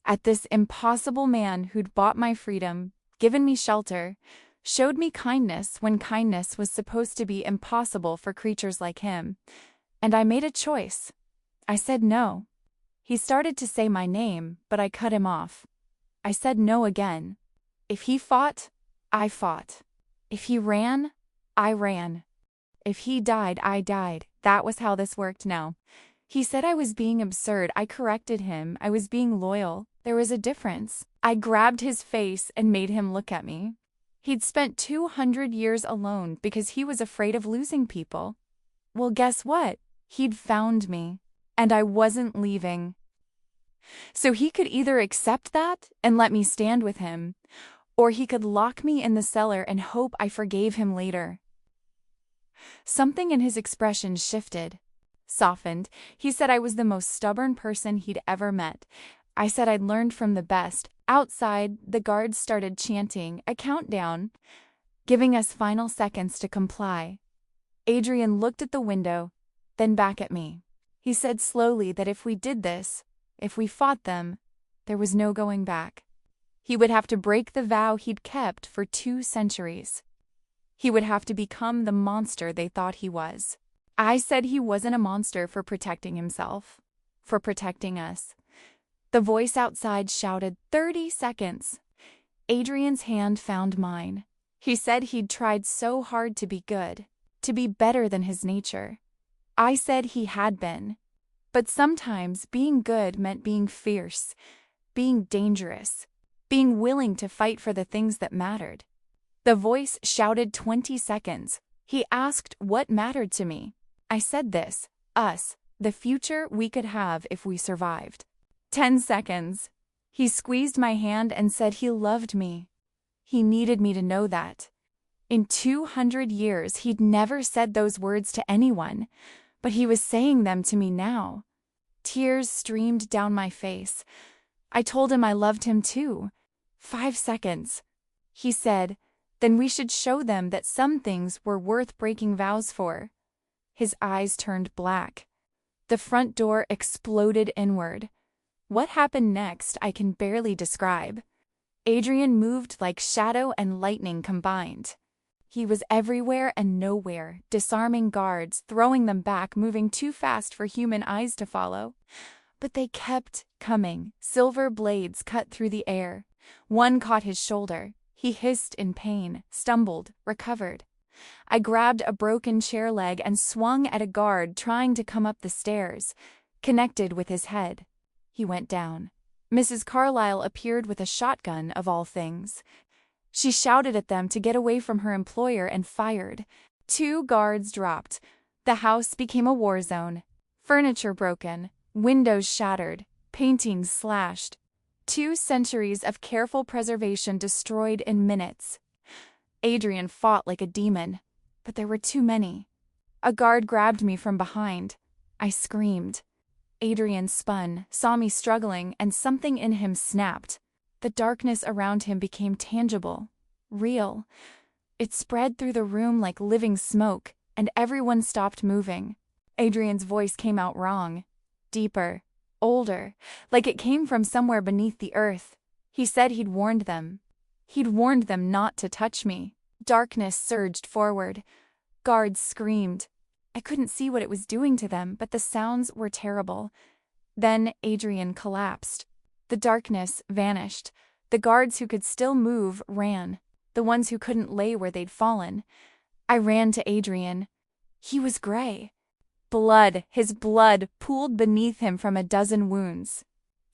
At this impossible man who'd bought my freedom, given me shelter, showed me kindness when kindness was supposed to be impossible for creatures like him. And I made a choice. I said no. He started to say my name, but I cut him off. I said no again. If he fought, I fought. If he ran, I ran. If he died, I died. That was how this worked now. He said I was being absurd. I corrected him. I was being loyal. There was a difference. I grabbed his face and made him look at me. He'd spent 200 years alone because he was afraid of losing people. Well, guess what? He'd found me, and I wasn't leaving. So he could either accept that and let me stand with him, or he could lock me in the cellar and hope I forgave him later. Something in his expression shifted, softened. He said I was the most stubborn person he'd ever met. I said I'd learned from the best. Outside, the guards started chanting a countdown, giving us final seconds to comply. Adrian looked at the window, then back at me. He said slowly that if we did this, if we fought them, there was no going back. He would have to break the vow he'd kept for 2 centuries. He would have to become the monster they thought he was. I said he wasn't a monster for protecting himself, for protecting us. The voice outside shouted, 30 seconds. Adrian's hand found mine. He said he'd tried so hard to be good, to be better than his nature. I said he had been. But sometimes being good meant being fierce, being dangerous, being willing to fight for the things that mattered. The voice shouted 20 seconds. He asked what mattered to me. I said this, us, the future we could have if we survived. 10 seconds. He squeezed my hand and said he loved me. He needed me to know that. In 200 years, he'd never said those words to anyone, but he was saying them to me now. Tears streamed down my face. I told him I loved him too. 5 seconds. He said, then we should show them that some things were worth breaking vows for. His eyes turned black. The front door exploded inward. What happened next I can barely describe. Adrian moved like shadow and lightning combined. He was everywhere and nowhere, disarming guards, throwing them back, moving too fast for human eyes to follow. But they kept coming. Silver blades cut through the air. One caught his shoulder. He hissed in pain, stumbled, recovered. I grabbed a broken chair leg and swung at a guard trying to come up the stairs, connected with his head. He went down. Mrs. Carlyle appeared with a shotgun, of all things. She shouted at them to get away from her employer and fired. 2 guards dropped. The house became a war zone. Furniture broken, windows shattered, paintings slashed. 2 centuries of careful preservation destroyed in minutes. Adrian fought like a demon, but there were too many. A guard grabbed me from behind. I screamed. Adrian spun, saw me struggling, and something in him snapped. The darkness around him became tangible, real. It spread through the room like living smoke, and everyone stopped moving. Adrian's voice came out wrong, deeper, older, like it came from somewhere beneath the earth. He said he'd warned them. He'd warned them not to touch me. Darkness surged forward. Guards screamed. I couldn't see what it was doing to them, but the sounds were terrible. Then Adrian collapsed. The darkness vanished. The guards who could still move ran. The ones who couldn't lay where they'd fallen. I ran to Adrian. He was gray. Blood, his blood, pooled beneath him from a dozen wounds.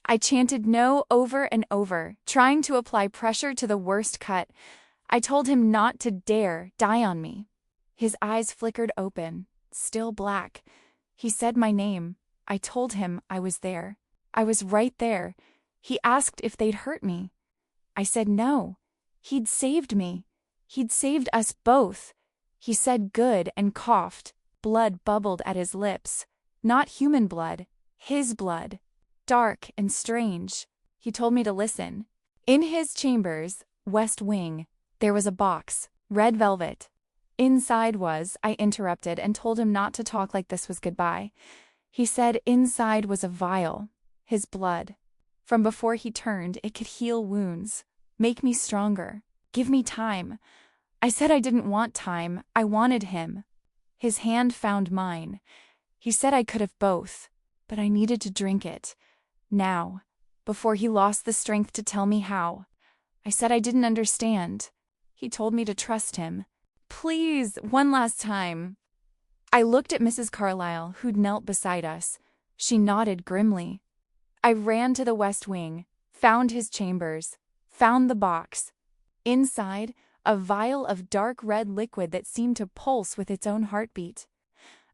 I chanted no over and over, trying to apply pressure to the worst cut. I told him not to dare die on me. His eyes flickered open, still black. He said my name. I told him I was there. I was right there. He asked if they'd hurt me. I said no. He'd saved me. He'd saved us both. He said good and coughed. Blood bubbled at his lips. Not human blood. His blood. Dark and strange. He told me to listen. In his chambers, West Wing, there was a box, red velvet. Inside was, I interrupted and told him not to talk like this was goodbye. He said inside was a vial, his blood. From before he turned, it could heal wounds, make me stronger, give me time. I said I didn't want time, I wanted him. His hand found mine. He said I could have both, but I needed to drink it. Now, before he lost the strength to tell me how. I said I didn't understand. He told me to trust him. Please, one last time. I looked at Mrs. Carlyle, who'd knelt beside us. She nodded grimly. I ran to the West Wing, found his chambers, found the box. Inside, a vial of dark red liquid that seemed to pulse with its own heartbeat.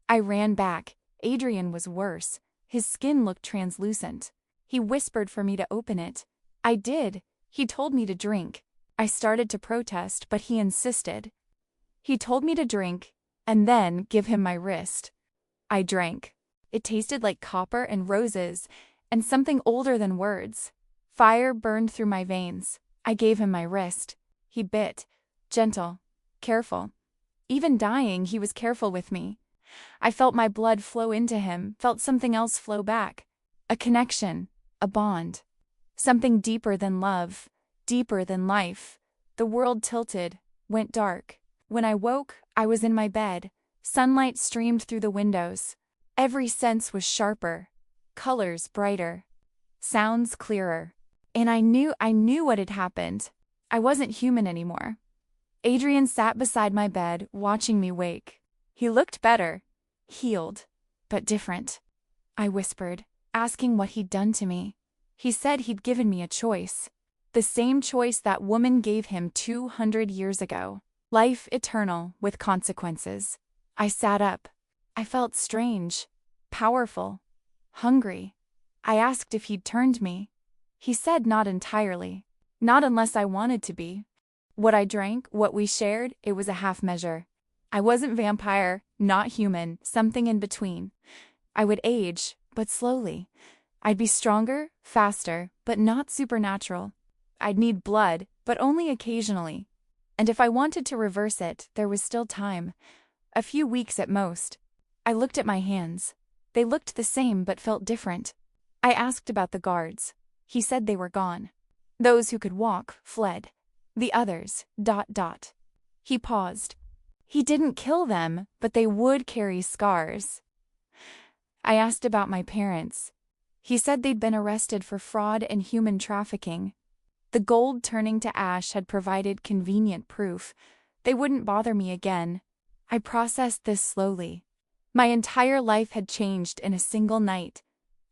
I ran back. Adrian was worse. His skin looked translucent. He whispered for me to open it. I did. He told me to drink. I started to protest, but he insisted. He told me to drink, and then give him my wrist. I drank. It tasted like copper and roses, and something older than words. Fire burned through my veins. I gave him my wrist. He bit. Gentle. Careful. Even dying, he was careful with me. I felt my blood flow into him, felt something else flow back. A connection. A bond. Something deeper than love. Deeper than life. The world tilted, went dark. When I woke, I was in my bed. Sunlight streamed through the windows. Every sense was sharper. Colors brighter. Sounds clearer. And I knew what had happened. I wasn't human anymore. Adrian sat beside my bed, watching me wake. He looked better. Healed. But different. I whispered, asking what he'd done to me. He said he'd given me a choice. The same choice that woman gave him 200 years ago. Life eternal with consequences. I sat up. I felt strange. Powerful. Hungry. I asked if he'd turned me. He said not entirely. Not unless I wanted to be. What I drank, what we shared, it was a half measure. I wasn't vampire, not human, something in between. I would age, but slowly. I'd be stronger, faster, but not supernatural. I'd need blood, but only occasionally. And if I wanted to reverse it, there was still time. A few weeks at most. I looked at my hands. They looked the same but felt different. I asked about the guards. He said they were gone. Those who could walk fled. The others, ... He paused. He didn't kill them, but they would carry scars. I asked about my parents. He said they'd been arrested for fraud and human trafficking. The gold turning to ash had provided convenient proof. They wouldn't bother me again. I processed this slowly. My entire life had changed in a single night.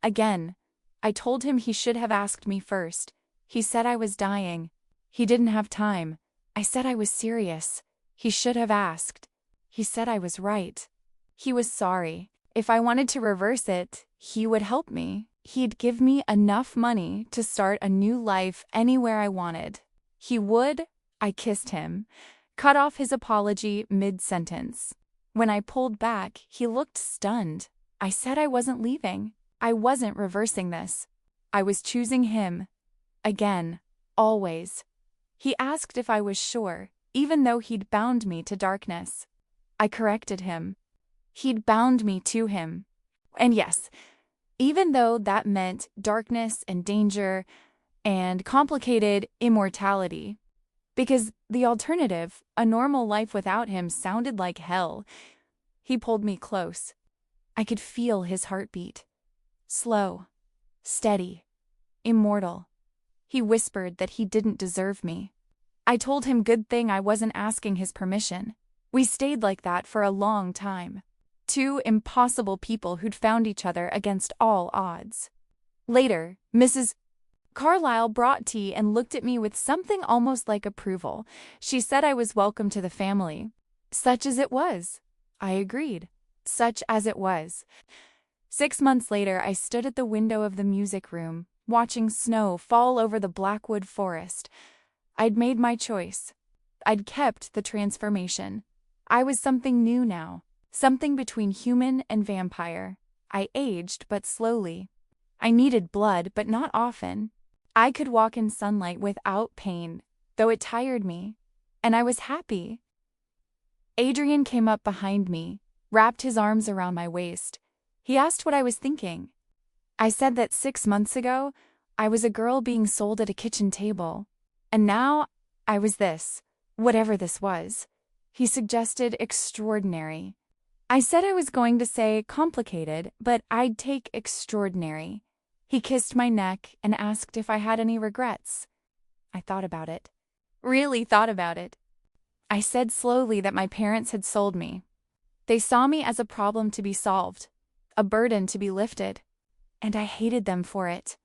Again, I told him he should have asked me first. He said I was dying. He didn't have time. I said I was serious. He should have asked. He said I was right. He was sorry. If I wanted to reverse it, he would help me. He'd give me enough money to start a new life anywhere I wanted. He would. I kissed him, cut off his apology mid-sentence. When I pulled back, he looked stunned. I said I wasn't leaving. I wasn't reversing this. I was choosing him. Again. Always. He asked if I was sure, even though he'd bound me to darkness. I corrected him. He'd bound me to him. And yes, even though that meant darkness and danger and complicated immortality. Because the alternative, a normal life without him, sounded like hell. He pulled me close. I could feel his heartbeat. Slow, steady, immortal. He whispered that he didn't deserve me. I told him good thing I wasn't asking his permission. We stayed like that for a long time. Two impossible people who'd found each other against all odds. Later, Mrs. Carlyle brought tea and looked at me with something almost like approval. She said I was welcome to the family. Such as it was. I agreed. Such as it was. 6 months later, I stood at the window of the music room, watching snow fall over the Blackwood Forest. I'd made my choice. I'd kept the transformation. I was something new now. Something between human and vampire. I aged, but slowly. I needed blood, but not often. I could walk in sunlight without pain, though it tired me. And I was happy. Adrian came up behind me, wrapped his arms around my waist. He asked what I was thinking. I said that 6 months ago, I was a girl being sold at a kitchen table. And now, I was this, whatever this was. He suggested extraordinary. I said I was going to say complicated, but I'd take extraordinary. He kissed my neck and asked if I had any regrets. I thought about it. Really thought about it. I said slowly that my parents had sold me. They saw me as a problem to be solved, a burden to be lifted, and I hated them for it.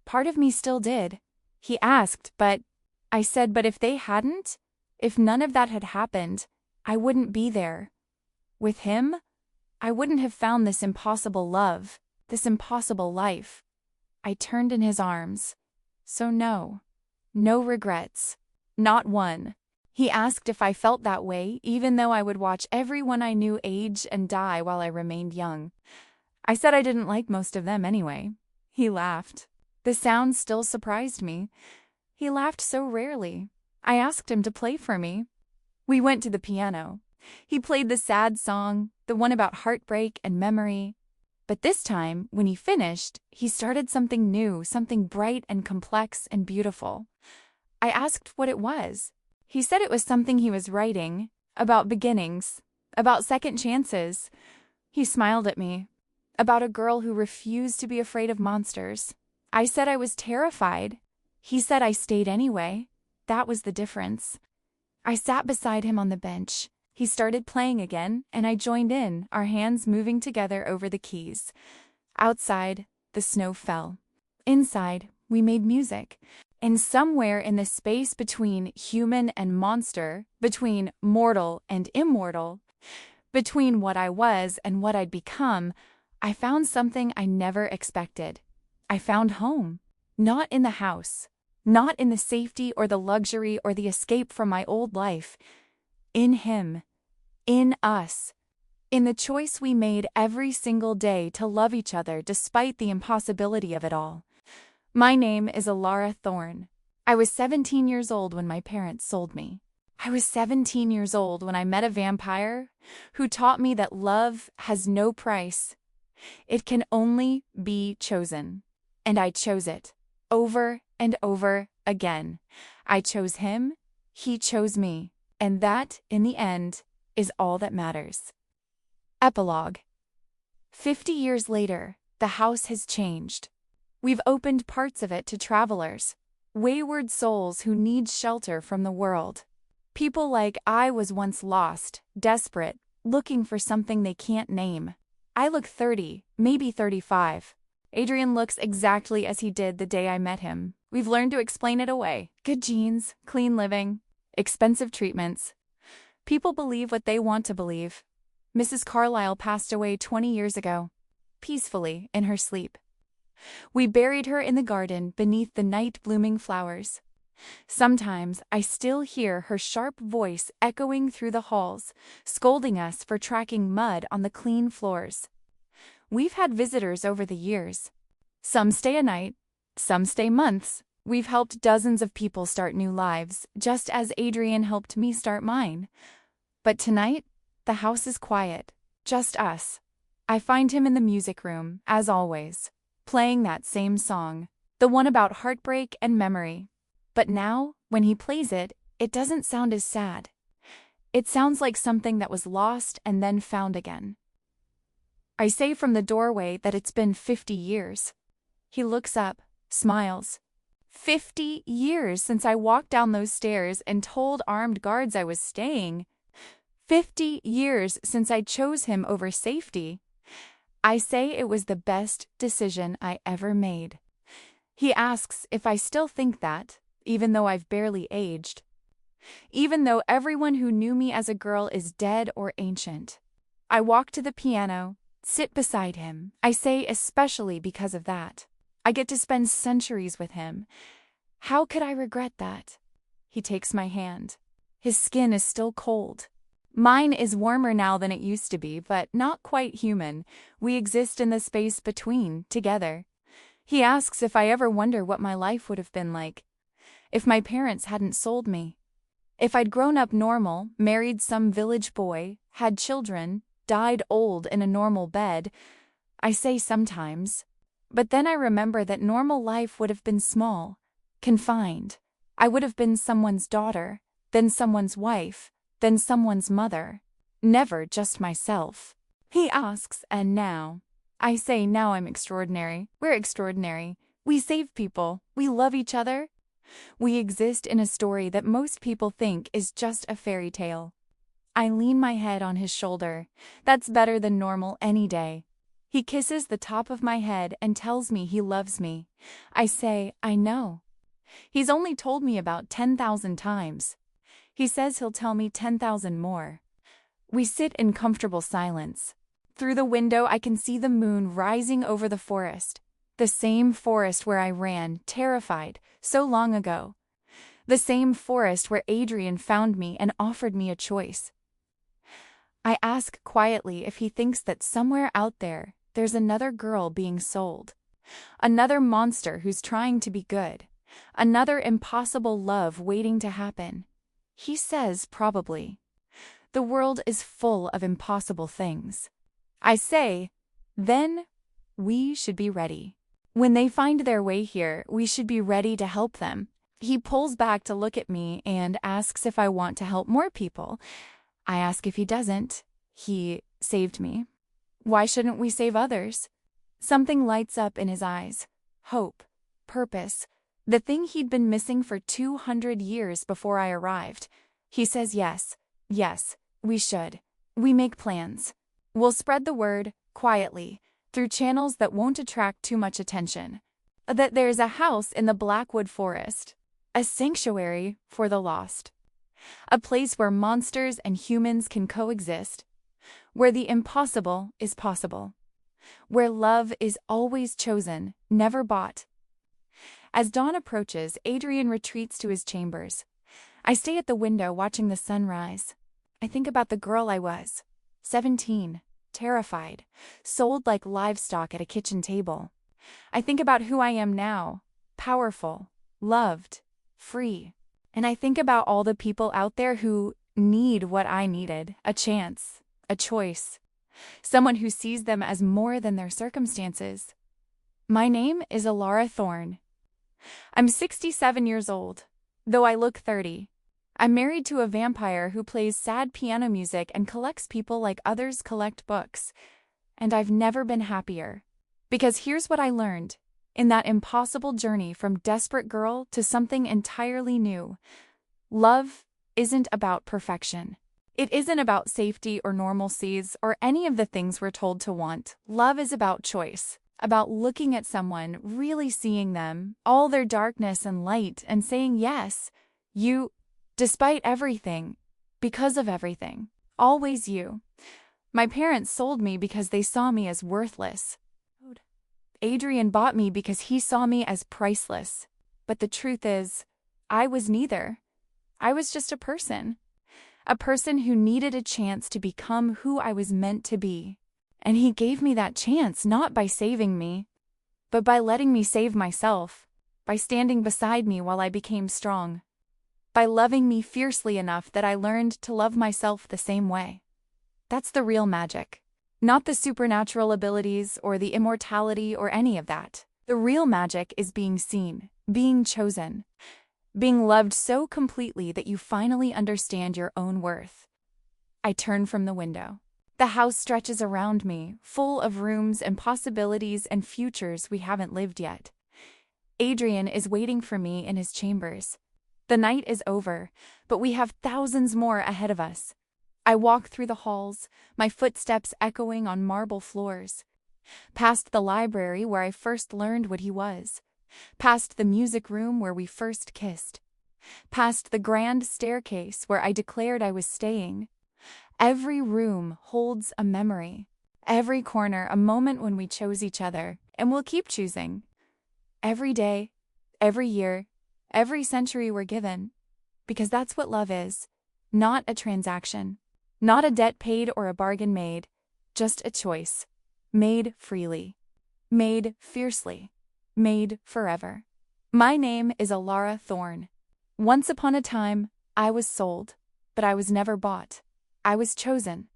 Part of me still did. He asked, but I said, but if they hadn't, if none of that had happened, I wouldn't be there. With him, I wouldn't have found this impossible love, this impossible life. I turned in his arms. So no regrets. Not one. He asked if I felt that way, even though I would watch everyone I knew age and die while I remained young. I said I didn't like most of them anyway. He laughed. The sound still surprised me. He laughed so rarely. I asked him to play for me. We went to the piano. He played the sad song, the one about heartbreak and memory. But this time, when he finished, he started something new, something bright and complex and beautiful. I asked what it was. He said it was something he was writing, about beginnings, about second chances. He smiled at me, about a girl who refused to be afraid of monsters. I said I was terrified. He said I stayed anyway. That was the difference. I sat beside him on the bench. He started playing again, and I joined in, our hands moving together over the keys. Outside, the snow fell. Inside, we made music. And somewhere in the space between human and monster, between mortal and immortal, between what I was and what I'd become, I found something I never expected. I found home. Not in the house. Not in the safety or the luxury or the escape from my old life. In him. In us. In the choice we made every single day to love each other despite the impossibility of it all. My name is Alara Thorne. I was 17 years old when my parents sold me. I was 17 years old when I met a vampire who taught me that love has no price. It can only be chosen. And I chose it. Over and over again. I chose him, he chose me, and that, in the end, is all that matters. Epilogue. 50 years later, the house has changed. We've opened parts of it to travelers, wayward souls who need shelter from the world. People like I was once lost, desperate, looking for something they can't name. I look 30, maybe 35. Adrian looks exactly as he did the day I met him. We've learned to explain it away. Good genes, clean living, expensive treatments. People believe what they want to believe. Mrs. Carlyle passed away 20 years ago, peacefully in her sleep. We buried her in the garden beneath the night-blooming flowers. Sometimes I still hear her sharp voice echoing through the halls, scolding us for tracking mud on the clean floors. We've had visitors over the years. Some stay a night, some stay months. We've helped dozens of people start new lives, just as Adrian helped me start mine. But tonight, the house is quiet, just us. I find him in the music room, as always, playing that same song, the one about heartbreak and memory. But now, when he plays it, it doesn't sound as sad. It sounds like something that was lost and then found again. I say from the doorway that it's been 50 years. He looks up, smiles. 50 years since I walked down those stairs and told armed guards I was staying. 50 years since I chose him over safety. I say it was the best decision I ever made. He asks if I still think that, even though I've barely aged. Even though everyone who knew me as a girl is dead or ancient. I walk to the piano, sit beside him. I say especially because of that. I get to spend centuries with him. How could I regret that? He takes my hand. His skin is still cold. Mine is warmer now than it used to be, but not quite human. We exist in the space between, together. He asks if I ever wonder what my life would have been like if my parents hadn't sold me. If I'd grown up normal, married some village boy, had children, died old in a normal bed. I say sometimes. But then I remember that normal life would have been small, confined. I would have been someone's daughter, then someone's wife, then someone's mother. Never just myself. He asks, and now? I say now I'm extraordinary. We're extraordinary. We save people. We love each other. We exist in a story that most people think is just a fairy tale. I lean my head on his shoulder. That's better than normal any day. He kisses the top of my head and tells me he loves me. I say, I know. He's only told me about 10,000 times. He says he'll tell me 10,000 more. We sit in comfortable silence. Through the window I can see the moon rising over the forest. The same forest where I ran, terrified, so long ago. The same forest where Adrian found me and offered me a choice. I ask quietly if he thinks that somewhere out there's another girl being sold. Another monster who's trying to be good. Another impossible love waiting to happen. He says probably. The world is full of impossible things. I say, then we should be ready. When they find their way here, we should be ready to help them. He pulls back to look at me and asks if I want to help more people. I ask if he doesn't. He saved me. Why shouldn't we save others? Something lights up in his eyes. Hope. Purpose. The thing he'd been missing for 200 years before I arrived. He says yes. Yes, we should. We make plans. We'll spread the word, quietly, through channels that won't attract too much attention. That there's a house in the Blackwood Forest. A sanctuary for the lost. A place where monsters and humans can coexist. Where the impossible is possible. Where love is always chosen, never bought. As dawn approaches, Adrian retreats to his chambers. I stay at the window watching the sun rise. I think about the girl I was. 17, terrified, sold like livestock at a kitchen table. I think about who I am now, powerful, loved, free. And I think about all the people out there who need what I needed, a chance, a choice, someone who sees them as more than their circumstances. My name is Alara Thorne. I'm 67 years old, though I look 30. I'm married to a vampire who plays sad piano music and collects people like others collect books. And I've never been happier. Because here's what I learned in that impossible journey from desperate girl to something entirely new. Love isn't about perfection. It isn't about safety or normalcies or any of the things we're told to want. Love is about choice, about looking at someone, really seeing them, all their darkness and light, and saying yes, you, despite everything, because of everything, always you. My parents sold me because they saw me as worthless. Adrian bought me because he saw me as priceless. But the truth is, I was neither. I was just a person who needed a chance to become who I was meant to be. And he gave me that chance not by saving me, but by letting me save myself, by standing beside me while I became strong, by loving me fiercely enough that I learned to love myself the same way. That's the real magic. Not the supernatural abilities or the immortality or any of that. The real magic is being seen, being chosen, being loved so completely that you finally understand your own worth. I turn from the window. The house stretches around me, full of rooms and possibilities and futures we haven't lived yet. Adrian is waiting for me in his chambers. The night is over, but we have thousands more ahead of us. I walk through the halls, my footsteps echoing on marble floors. Past the library where I first learned what he was. Past the music room where we first kissed. Past the grand staircase where I declared I was staying. Every room holds a memory. Every corner a moment when we chose each other, and we'll keep choosing. Every day, every year, every century we're given. Because that's what love is. Not a transaction. Not a debt paid or a bargain made, just a choice. Made freely. Made fiercely. Made forever. My name is Alara Thorne. Once upon a time, I was sold, but I was never bought. I was chosen.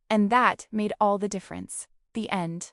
And that made all the difference. The end.